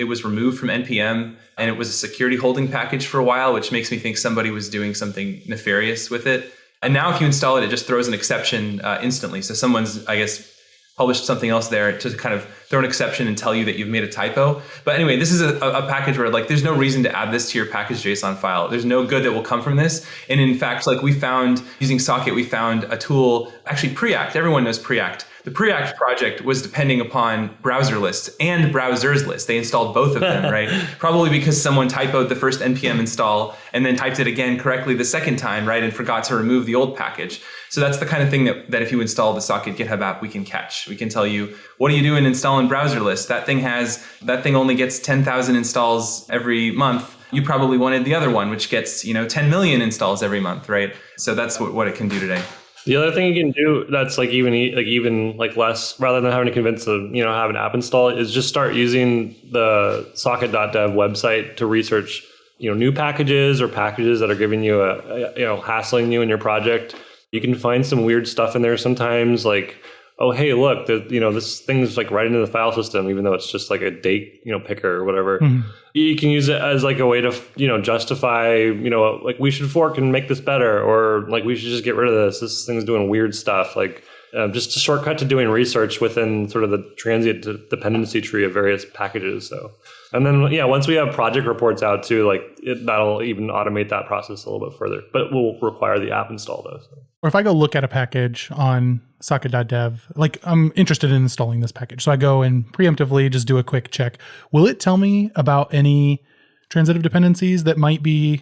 was removed from NPM, and it was a security holding package for a while, which makes me think somebody was doing something nefarious with it. And now if you install it, it just throws an exception instantly. So someone's, I guess, published something else there to kind of throw an exception and tell you that you've made a typo. But anyway, this is a package where there's no reason to add this to your package.json file. There's no good that will come from this. And in fact, we found, using Socket, we found a tool, actually Preact. Everyone knows Preact. The Preact project was depending upon browser lists and browsers list. They installed both of them, right? Probably because someone typoed the first npm install and then typed it again correctly the second time, right? And forgot to remove the old package. So that's the kind of thing that if you install the Socket GitHub app, we can catch. We can tell you, what are you doing installing browser list? That thing only gets 10,000 installs every month. You probably wanted the other one, which gets 10 million installs every month, right? So that's what it can do today. The other thing you can do that's even less, rather than having to convince have an app install, is just start using the socket.dev website to research new packages or packages that are giving you hassling you in your project. You can find some weird stuff in there sometimes, like, oh hey, look, this thing's right into the file system, even though it's just a date picker or whatever. Mm-hmm. You can use it as a way to justify we should fork and make this better, or we should just get rid of this thing's doing weird stuff, just a shortcut to doing research within sort of the transient dependency tree of various packages. So, and then once we have project reports out too, that'll even automate that process a little bit further, but it will require the app install though. So. Or if I go look at a package on socket.dev, I'm interested in installing this package. So I go and preemptively just do a quick check. Will it tell me about any transitive dependencies that might be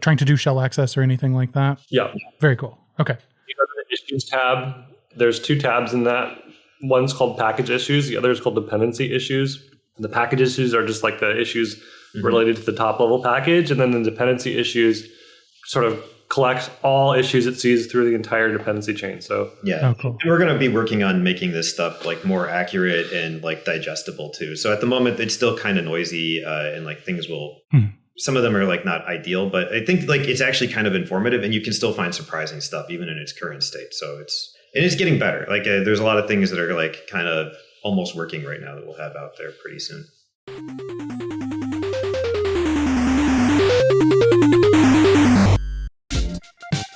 trying to do shell access or anything like that? Yeah. Very cool. Okay. You go to the issues tab. There's two tabs in that. One's called package issues. The other is called dependency issues. The package issues are just the issues related to the top level package. And then the dependency issues sort of collects all issues it sees through the entire dependency chain. So yeah, cool. And we're going to be working on making this stuff more accurate and digestible too. So at the moment, it's still kind of noisy and things will. Some of them are not ideal, but I think it's actually kind of informative, and you can still find surprising stuff even in its current state. So it's getting better. There's a lot of things that are kind of almost working right now that we'll have out there pretty soon.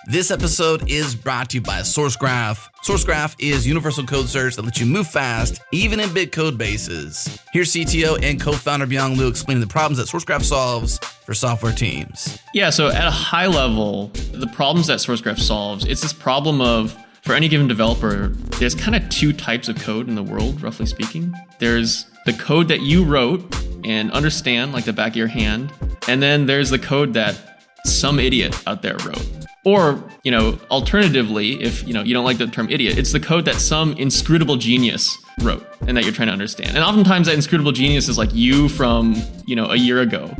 This episode is brought to you by SourceGraph. SourceGraph is universal code search that lets you move fast, even in big code bases. Here's CTO and co-founder Byung Liu explaining the problems that SourceGraph solves for software teams. Yeah, so at a high level, the problems that SourceGraph solves, it's this problem of, for any given developer, there's kind of two types of code in the world, roughly speaking. There's the code that you wrote and understand like the back of your hand, and then there's the code that some idiot out there wrote. Or, alternatively, if, you don't like the term idiot, it's the code that some inscrutable genius wrote and that you're trying to understand. And oftentimes that inscrutable genius is like you from, a year ago.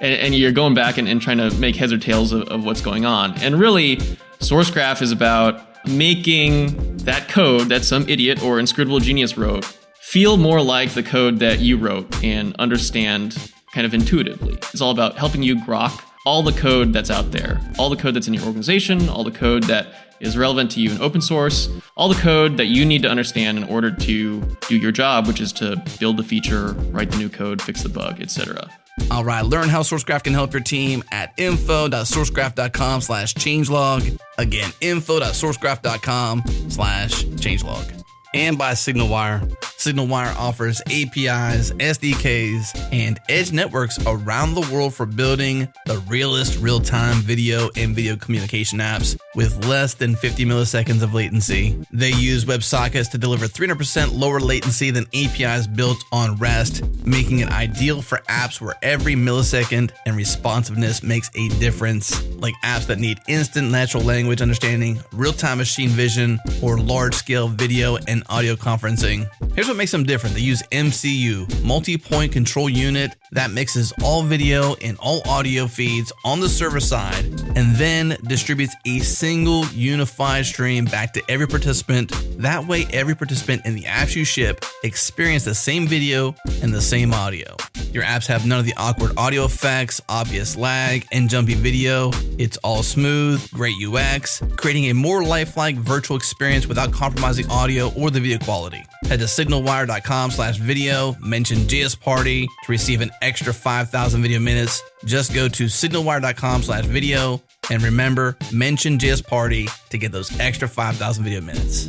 and you're going back and trying to make heads or tails of what's going on. And really, Sourcegraph is about making that code that some idiot or inscrutable genius wrote feel more like the code that you wrote and understand kind of intuitively. It's all about helping you grok all the code that's out there, all the code that's in your organization, all the code that is relevant to you in open source, all the code that you need to understand in order to do your job, which is to build the feature, write the new code, fix the bug, etc. All right, learn how Sourcegraph can help your team at info.sourcegraph.com/changelog. Again, info.sourcegraph.com/changelog. And by SignalWire. SignalWire offers APIs, SDKs, and edge networks around the world for building the realest real-time video and video communication apps with less than 50 milliseconds of latency. They use WebSockets to deliver 300% lower latency than APIs built on REST, making it ideal for apps where every millisecond and responsiveness makes a difference, like apps that need instant natural language understanding, real-time machine vision, or large-scale video and audio conferencing. Here's what makes them different. They use MCU, multi-point control unit, that mixes all video and all audio feeds on the server side and then distributes a single unified stream back to every participant. That way, every participant in the apps you ship experience the same video and the same audio. Your apps have none of the awkward audio effects, obvious lag, and jumpy video. It's all smooth, great UX, creating a more lifelike virtual experience without compromising audio or the video quality. Head to signalwire.com/video, mention JS Party to receive an extra 5,000 video minutes. Just go to signalwire.com/video and remember, mention JS Party to get those extra 5,000 video minutes.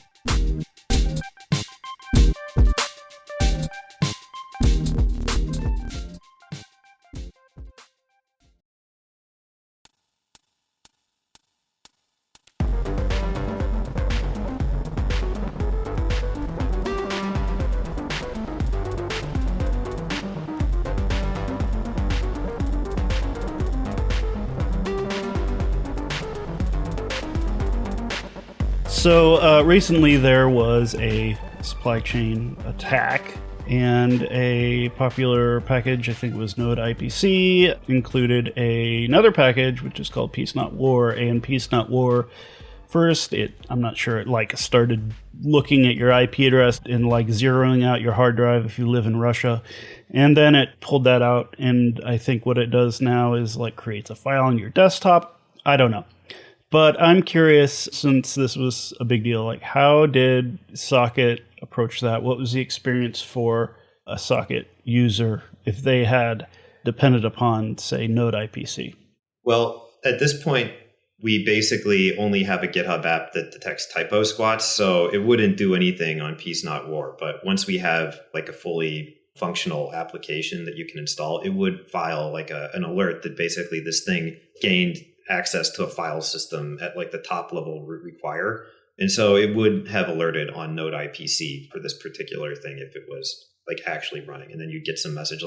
So recently there was a supply chain attack, and a popular package, I think it was Node IPC, included another package which is called Peace Not War. And Peace Not War, first I'm not sure, it started looking at your IP address and zeroing out your hard drive if you live in Russia, and then it pulled that out, and I think what it does now is creates a file on your desktop. I don't know. But I'm curious, since this was a big deal, how did Socket approach that? What was the experience for a Socket user if they had depended upon, say, Node IPC? Well, at this point, we basically only have a GitHub app that detects typo squats, so it wouldn't do anything on Peace Not War. But once we have a fully functional application that you can install, it would file an alert that basically this thing gained access to a file system at the top level require. And so it would have alerted on Node IPC for this particular thing if it was actually running. And then you'd get some message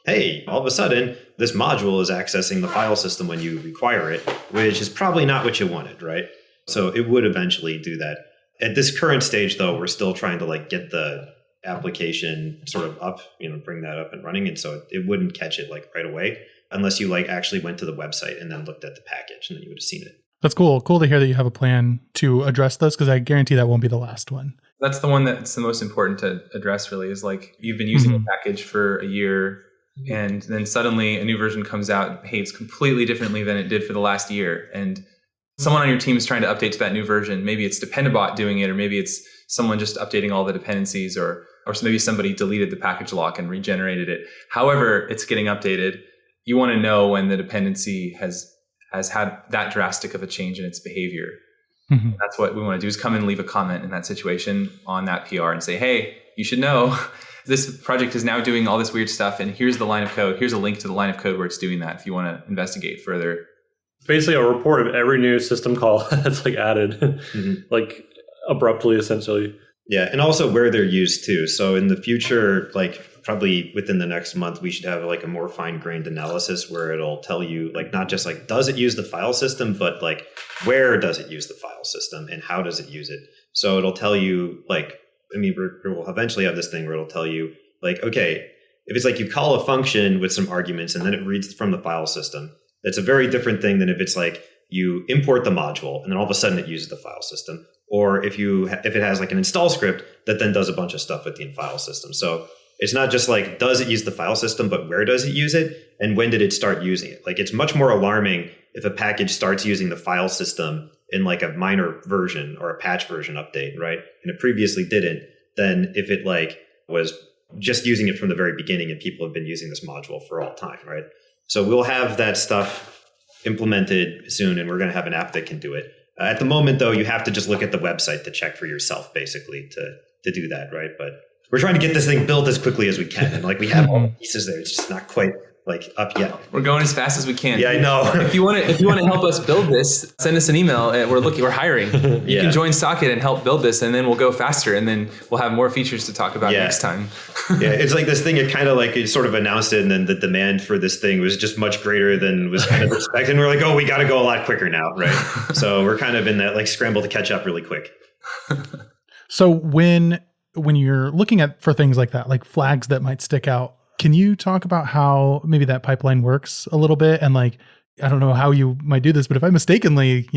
hey, all of a sudden this module is accessing the file system when you require it, which is probably not what you wanted, right? So it would eventually do that. At this current stage though, we're still trying to get the application sort of up, bring that up and running. And so it wouldn't catch it right away, unless you actually went to the website and then looked at the package, and then you would have seen it. That's cool. Cool to hear that you have a plan to address this, because I guarantee that won't be the last one. That's the one that's the most important to address, really, is you've been using a package for a year, and then suddenly a new version comes out and behaves completely differently than it did for the last year. And someone on your team is trying to update to that new version. Maybe it's Dependabot doing it, or maybe it's someone just updating all the dependencies, or maybe somebody deleted the package lock and regenerated it. However, it's getting updated. You want to know when the dependency has had that drastic of a change in its behavior. Mm-hmm. That's what we want to do, is come and leave a comment in that situation on that PR and say, hey, you should know this project is now doing all this weird stuff, and here's the line of code. Here's a link to the line of code where it's doing that if you want to investigate further. Basically a report of every new system call that's added, abruptly, essentially. Yeah, and also where they're used too. So in the future, like probably within the next month, we should have like a more fine-grained analysis where it'll tell you like not just like does it use the file system, but like where does it use the file system and how does it use it. So it'll tell you like, I mean, we'll eventually have this thing where it'll tell you like, okay, if it's like you call a function with some arguments and then it reads from the file system, that's a very different thing than if it's like you import the module and then all of a sudden it uses the file system. Or if it has like an install script that then does a bunch of stuff with the file system. So it's not just like, does it use the file system, but where does it use it? And when did it start using it? Like it's much more alarming if a package starts using the file system in like a minor version or a patch version update, right? And it previously didn't, than if it like was just using it from the very beginning and people have been using this module for all time, right? So we'll have that stuff implemented soon and we're going to have an app that can do it. At the moment, though, you have to just look at the website to check for yourself, basically, to do that, right? But we're trying to get this thing built as quickly as we can. And like we have all the pieces there. It's just not quite like up yet. We're going as fast as we can. Yeah, I know. If you want to help us build this, send us an email. We're hiring. You can join Socket and help build this, and then we'll go faster, and then we'll have more features to talk about next time. Yeah, it's like this thing. It kind of like it sort of announced it, and then the demand for this thing was just much greater than was kind of expected. And we're like, oh, we got to go a lot quicker now, right? So we're kind of in that like scramble to catch up really quick. So when you're looking at for things like that, like flags that might stick out, can you talk about how maybe that pipeline works a little bit? And like, I don't know how you might do this, but if I mistakenly,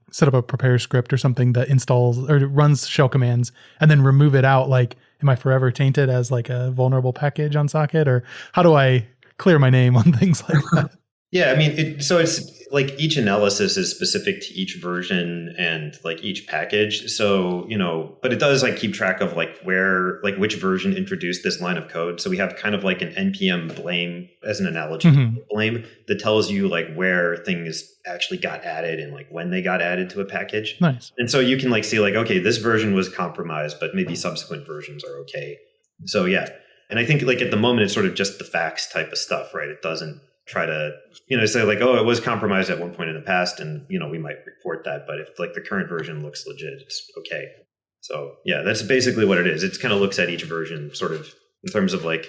set up a prepare script or something that installs or runs shell commands and then remove it out, like, am I forever tainted as like a vulnerable package on Socket? Or how do I clear my name on things like that? Yeah, I mean, so it's like each analysis is specific to each version and like each package. So, but it does like keep track of like where, like which version introduced this line of code. So we have kind of like an NPM blame as an analogy, blame that tells you like where things actually got added and like when they got added to a package. Nice. And so you can like see like, okay, this version was compromised, but maybe subsequent versions are okay. So yeah. And I think like at the moment, it's sort of just the facts type of stuff, right? It doesn't try to, say like, oh, it was compromised at one point in the past and, we might report that. But if like the current version looks legit, it's okay. So yeah, that's basically what it is. It kind of looks at each version sort of in terms of like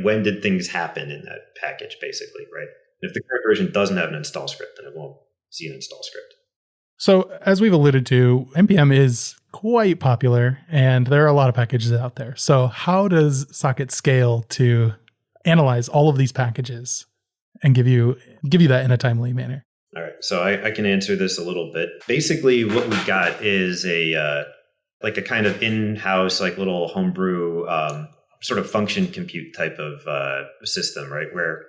when did things happen in that package, basically, right? And if the current version doesn't have an install script, then it won't see an install script. So as we've alluded to, NPM is quite popular and there are a lot of packages out there. So how does Socket scale to analyze all of these packages and give you that in a timely manner? All right, so I can answer this a little bit. Basically, what we got is a kind of in-house, like little homebrew sort of function compute type of system, right? Where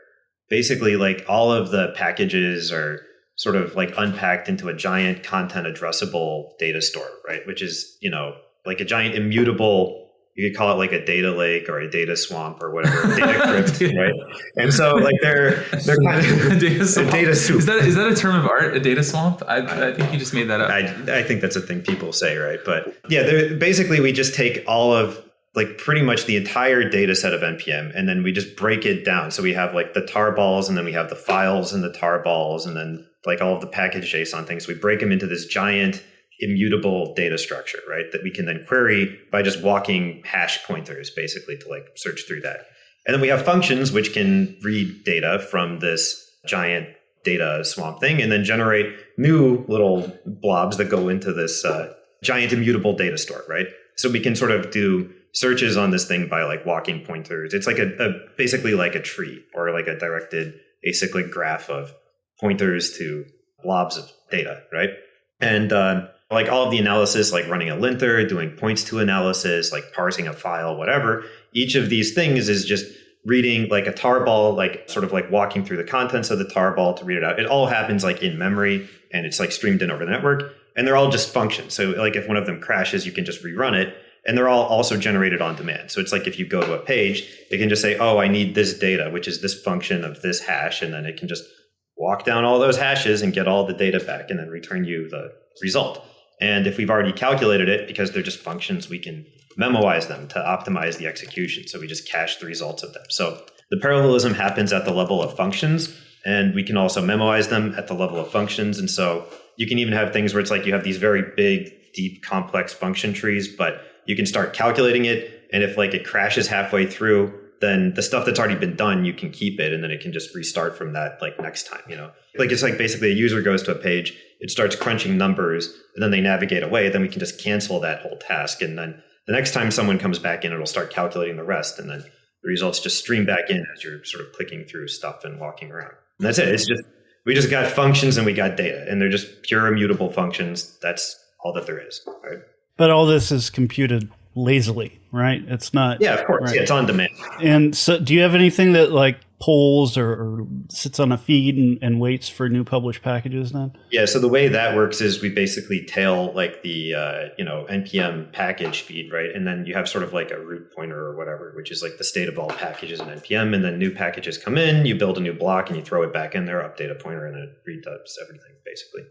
basically, like all of the packages are sort of like unpacked into a giant content addressable data store, right? Which is like a giant immutable. You could call it like a data lake or a data swamp or whatever, data crypt, right? And so like they're kind of a data soup. Is that a term of art, a data swamp? I think you just made that up. I think that's a thing people say, right? But yeah, basically we just take all of like pretty much the entire data set of NPM and then we just break it down. So we have like the tarballs and then we have the files and the tarballs and then like all of the package JSON things. We break them into this giant immutable data structure, right? That we can then query by just walking hash pointers, basically, to like search through that. And then we have functions which can read data from this giant data swamp thing and then generate new little blobs that go into this giant immutable data store, right? So we can sort of do searches on this thing by like walking pointers. It's like basically like a tree or like a directed acyclic graph of pointers to blobs of data, right? And like all of the analysis, like running a linter, doing points to analysis, like parsing a file, whatever. Each of these things is just reading like a tarball, like sort of like walking through the contents of the tarball to read it out. It all happens like in memory and it's like streamed in over the network and they're all just functions. So like if one of them crashes, you can just rerun it and they're all also generated on demand. So it's like if you go to a page, it can just say, oh, I need this data, which is this function of this hash. And then it can just walk down all those hashes and get all the data back and then return you the result. And if we've already calculated it, because they're just functions, we can memoize them to optimize the execution. So we just cache the results of them. So the parallelism happens at the level of functions, and we can also memoize them at the level of functions. And so you can even have things where it's like you have these very big, deep, complex function trees, but you can start calculating it. And if like it crashes halfway through, then the stuff that's already been done, you can keep it, and then it can just restart from that like next time, Like it's like basically a user goes to a page, it starts crunching numbers, and then they navigate away, then we can just cancel that whole task. And then the next time someone comes back in, it'll start calculating the rest, and then the results just stream back in as you're sort of clicking through stuff and walking around. And that's it. We just got functions and we got data, and they're just pure immutable functions. That's all that there is, right? But all this is computed lazily, right? It's not. Yeah, of course. Right. Yeah, it's on demand. And so do you have anything that like polls or sits on a feed and waits for new published packages then? Yeah, so the way that works is we basically tail like the npm package feed, right? And then you have sort of like a root pointer or whatever, which is like the state of all packages in npm. And then new packages come in, you build a new block and you throw it back in there, update a pointer, and it redoes everything basically.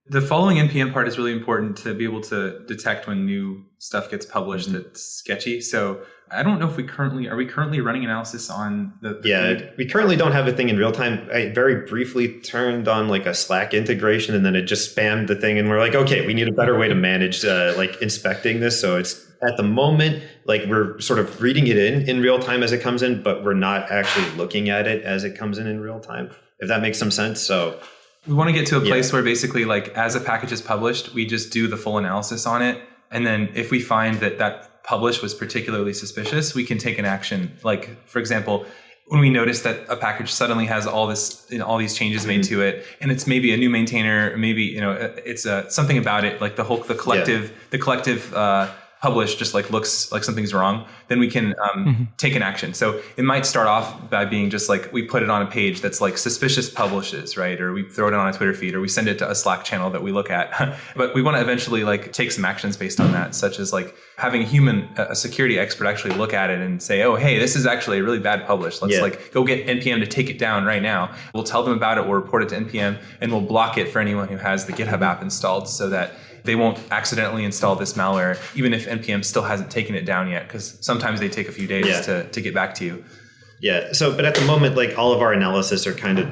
The following npm part is really important to be able to detect when new stuff gets published that's sketchy. So I don't know if are we currently running analysis on the feed? We currently don't have a thing in real time. I very briefly turned on like a Slack integration, and then it just spammed the thing, and we're like, okay, we need a better way to manage like inspecting this. So it's at the moment, like we're sort of reading it in real time as it comes in, but we're not actually looking at it as it comes in real time, if that makes some sense. So we want to get to a place where basically like as a package is published, we just do the full analysis on it. And then if we find that publish was particularly suspicious, we can take an action. Like, for example, when we notice that a package suddenly has all these changes made to it, and it's maybe a new maintainer, or maybe it's something about it, like the collective publish just like looks like something's wrong, then we can take an action. So it might start off by being just like we put it on a page that's like suspicious publishes, right? Or we throw it on a Twitter feed, or we send it to a Slack channel that we look at. But we want to eventually like take some actions based on that, such as like having a security expert actually look at it and say, oh, hey, this is actually a really bad publish. Let's like go get NPM to take it down right now. We'll tell them about it. We'll report it to NPM, and we'll block it for anyone who has the GitHub app installed so that they won't accidentally install this malware, even if NPM still hasn't taken it down yet, because sometimes they take a few days to get back to you. Yeah. So, but at the moment, like all of our analysis are kind of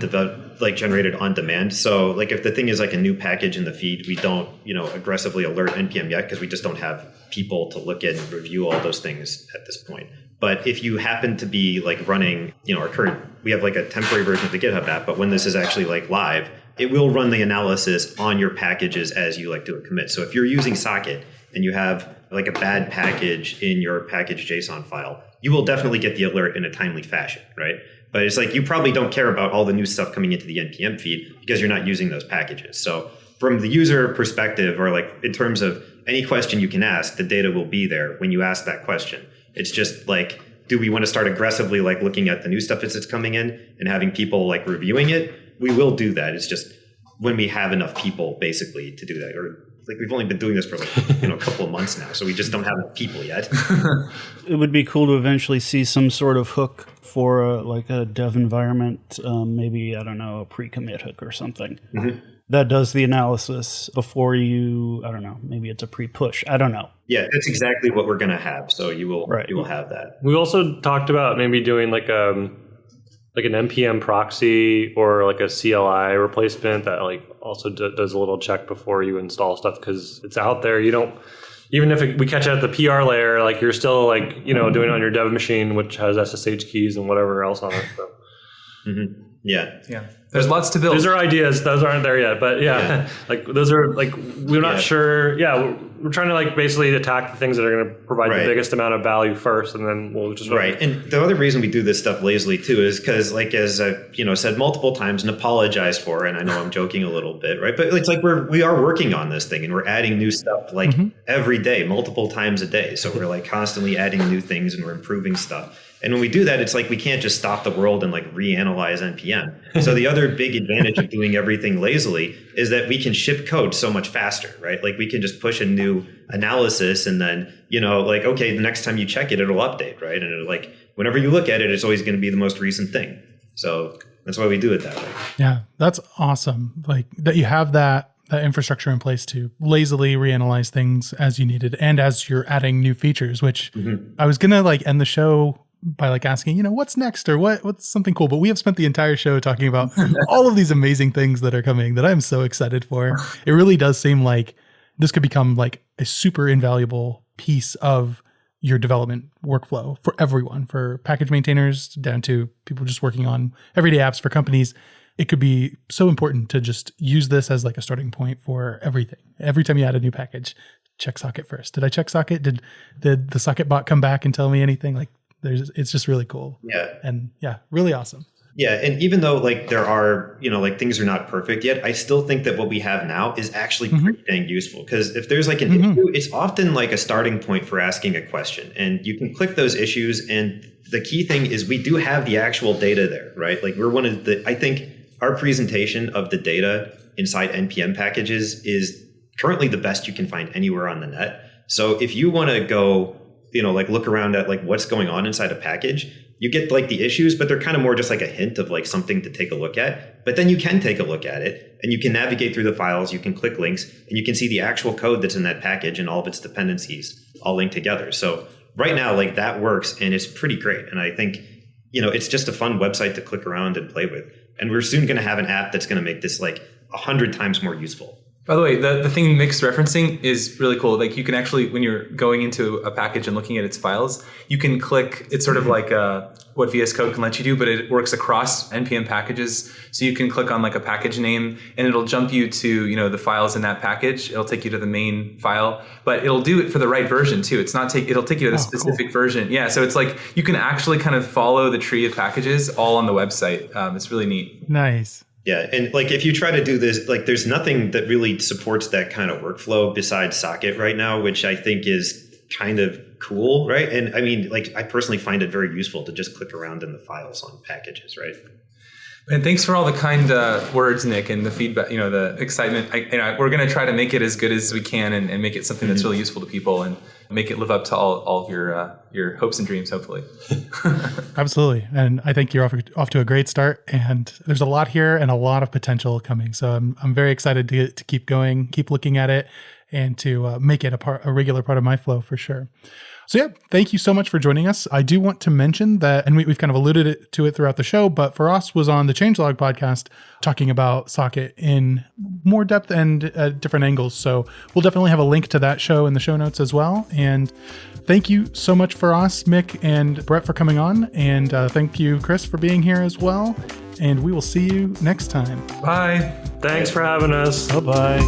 generated on demand. So like if the thing is like a new package in the feed, we don't, aggressively alert NPM yet, because we just don't have people to look at and review all those things at this point. But if you happen to be like running, we have like a temporary version of the GitHub app, but when this is actually like live, it will run the analysis on your packages as you like do a commit. So if you're using Socket and you have like a bad package in your package JSON file, you will definitely get the alert in a timely fashion, right? But it's like you probably don't care about all the new stuff coming into the NPM feed because you're not using those packages. So from the user perspective, or like in terms of any question you can ask, the data will be there when you ask that question. It's just like, do we want to start aggressively like looking at the new stuff as it's coming in and having people like reviewing it? We will do that. It's just when we have enough people basically to do that. Or like we've only been doing this for like a couple of months now, so we just don't have enough people yet. It would be cool to eventually see some sort of hook for like a dev environment, maybe, I don't know, a pre-commit hook or something that does the analysis before you, I don't know, maybe it's a pre-push. I don't know. Yeah, that's exactly what we're going to have. So you will have that. We also talked about maybe doing like an NPM proxy or like a CLI replacement that like also does a little check before you install stuff, because it's out there. You don't, even if we catch it at the PR layer, like you're still like, doing it on your dev machine, which has SSH keys and whatever else on it. So. Yeah. There's lots to build. Those are ideas. Those aren't there yet, but like those are like, we're not sure. Yeah. We're trying to like basically attack the things that are going to provide the biggest amount of value first, and then we'll just And the other reason we do this stuff lazily too is because, like, as I've said multiple times and apologized for, and I know I'm joking a little bit, right? But it's like we are working on this thing and we're adding new stuff like every day, multiple times a day. So we're like constantly adding new things and we're improving stuff. And when we do that, it's like we can't just stop the world and like reanalyze NPM. So the other big advantage of doing everything lazily is that we can ship code so much faster, right? Like we can just push a new analysis and then, like, okay, the next time you check it, it'll update, right? And it'll like, whenever you look at it, it's always going to be the most recent thing. So that's why we do it that way. Yeah, that's awesome. Like that you have that infrastructure in place to lazily reanalyze things as you need it and as you're adding new features, which I was going to like end the show by like asking, what's next or what's something cool. But we have spent the entire show talking about all of these amazing things that are coming that I'm so excited for. It really does seem like this could become like a super invaluable piece of your development workflow for everyone, for package maintainers down to people just working on everyday apps for companies. It could be so important to just use this as like a starting point for everything. Every time you add a new package, check socket first. Did I check socket? Did the socket bot come back and tell me anything? Like it's just really cool. Yeah. And yeah, really awesome. Yeah, and even though like there are, like things are not perfect yet, I still think that what we have now is actually pretty dang useful. Because if there's like an issue, it's often like a starting point for asking a question. And you can click those issues. And the key thing is we do have the actual data there, right? Like I think our presentation of the data inside NPM packages is currently the best you can find anywhere on the net. So if you want to go, like look around at like what's going on inside a package, you get like the issues, but they're kind of more just like a hint of like something to take a look at. But then you can take a look at it and you can navigate through the files, you can click links, and you can see the actual code that's in that package and all of its dependencies all linked together. So right now, like that works and it's pretty great. And I think, it's just a fun website to click around and play with. And we're soon going to have an app that's going to make this like 100 times more useful. By the way, the thing mixed referencing is really cool. Like you can actually, when you're going into a package and looking at its files, you can click, it's sort of like what VS Code can let you do, but it works across NPM packages. So you can click on like a package name and it'll jump you to, the files in that package. It'll take you to the main file, but it'll do it for the right version too. It'll take you to the specific version. Yeah. So it's like you can actually kind of follow the tree of packages all on the website. It's really neat. Nice. Yeah. And like, if you try to do this, like there's nothing that really supports that kind of workflow besides Socket right now, which I think is kind of cool. Right. And I mean, like, I personally find it very useful to just click around in the files on packages. Right. And thanks for all the kind words, Nick, and the feedback, the excitement. We're going to try to make it as good as we can and make it something that's really useful to people and make it live up to all of your hopes and dreams, hopefully. Absolutely. And I think you're off to a great start. And there's a lot here and a lot of potential coming. So I'm very excited to keep going, keep looking at it, and to make it a regular part of my flow for sure. So yeah, thank you so much for joining us. I do want to mention that, and we've kind of alluded to it throughout the show, but Feross was on the Changelog podcast talking about Socket in more depth and different angles. So we'll definitely have a link to that show in the show notes as well. And thank you so much, Feross, Mick, and Bret for coming on. And thank you, Chris, for being here as well. And we will see you next time. Bye. Thanks for having us. Bye-bye.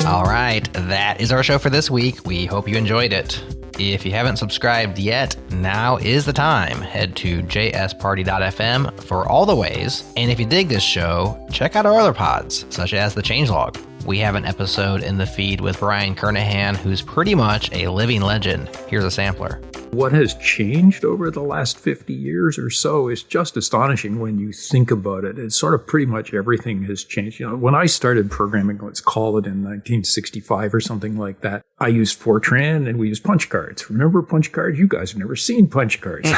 All right, that is our show for this week. We hope you enjoyed it. If you haven't subscribed yet, now is the time. Head to jsparty.fm for all the ways. And if you dig this show, check out our other pods, such as the Changelog. We have an episode in the feed with Brian Kernahan, who's pretty much a living legend. Here's a sampler. What has changed over the last 50 years or so is just astonishing when you think about it. It's sort of pretty much everything has changed. When I started programming, let's call it in 1965 or something like that, I used Fortran and we used punch cards. Remember punch cards? You guys have never seen punch cards.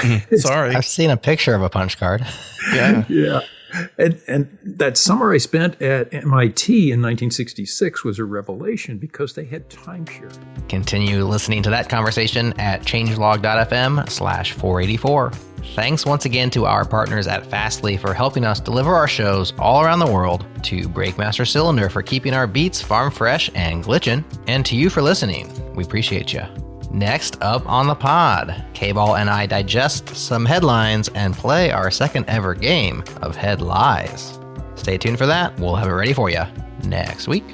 Sorry. I've seen a picture of a punch card. Yeah. Yeah. And that summer I spent at MIT in 1966 was a revelation because they had timeshare. Continue listening to that conversation at changelog.fm/484. Thanks once again to our partners at Fastly for helping us deliver our shows all around the world, to Breakmaster Cylinder for keeping our beats farm fresh and glitching, and to you for listening. We appreciate you. Next up on the pod, K-Ball and I digest some headlines and play our second ever game of Head Lies. Stay tuned for that. We'll have it ready for you next week.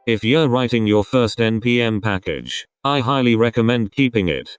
If you're writing your first NPM package, I highly recommend keeping it.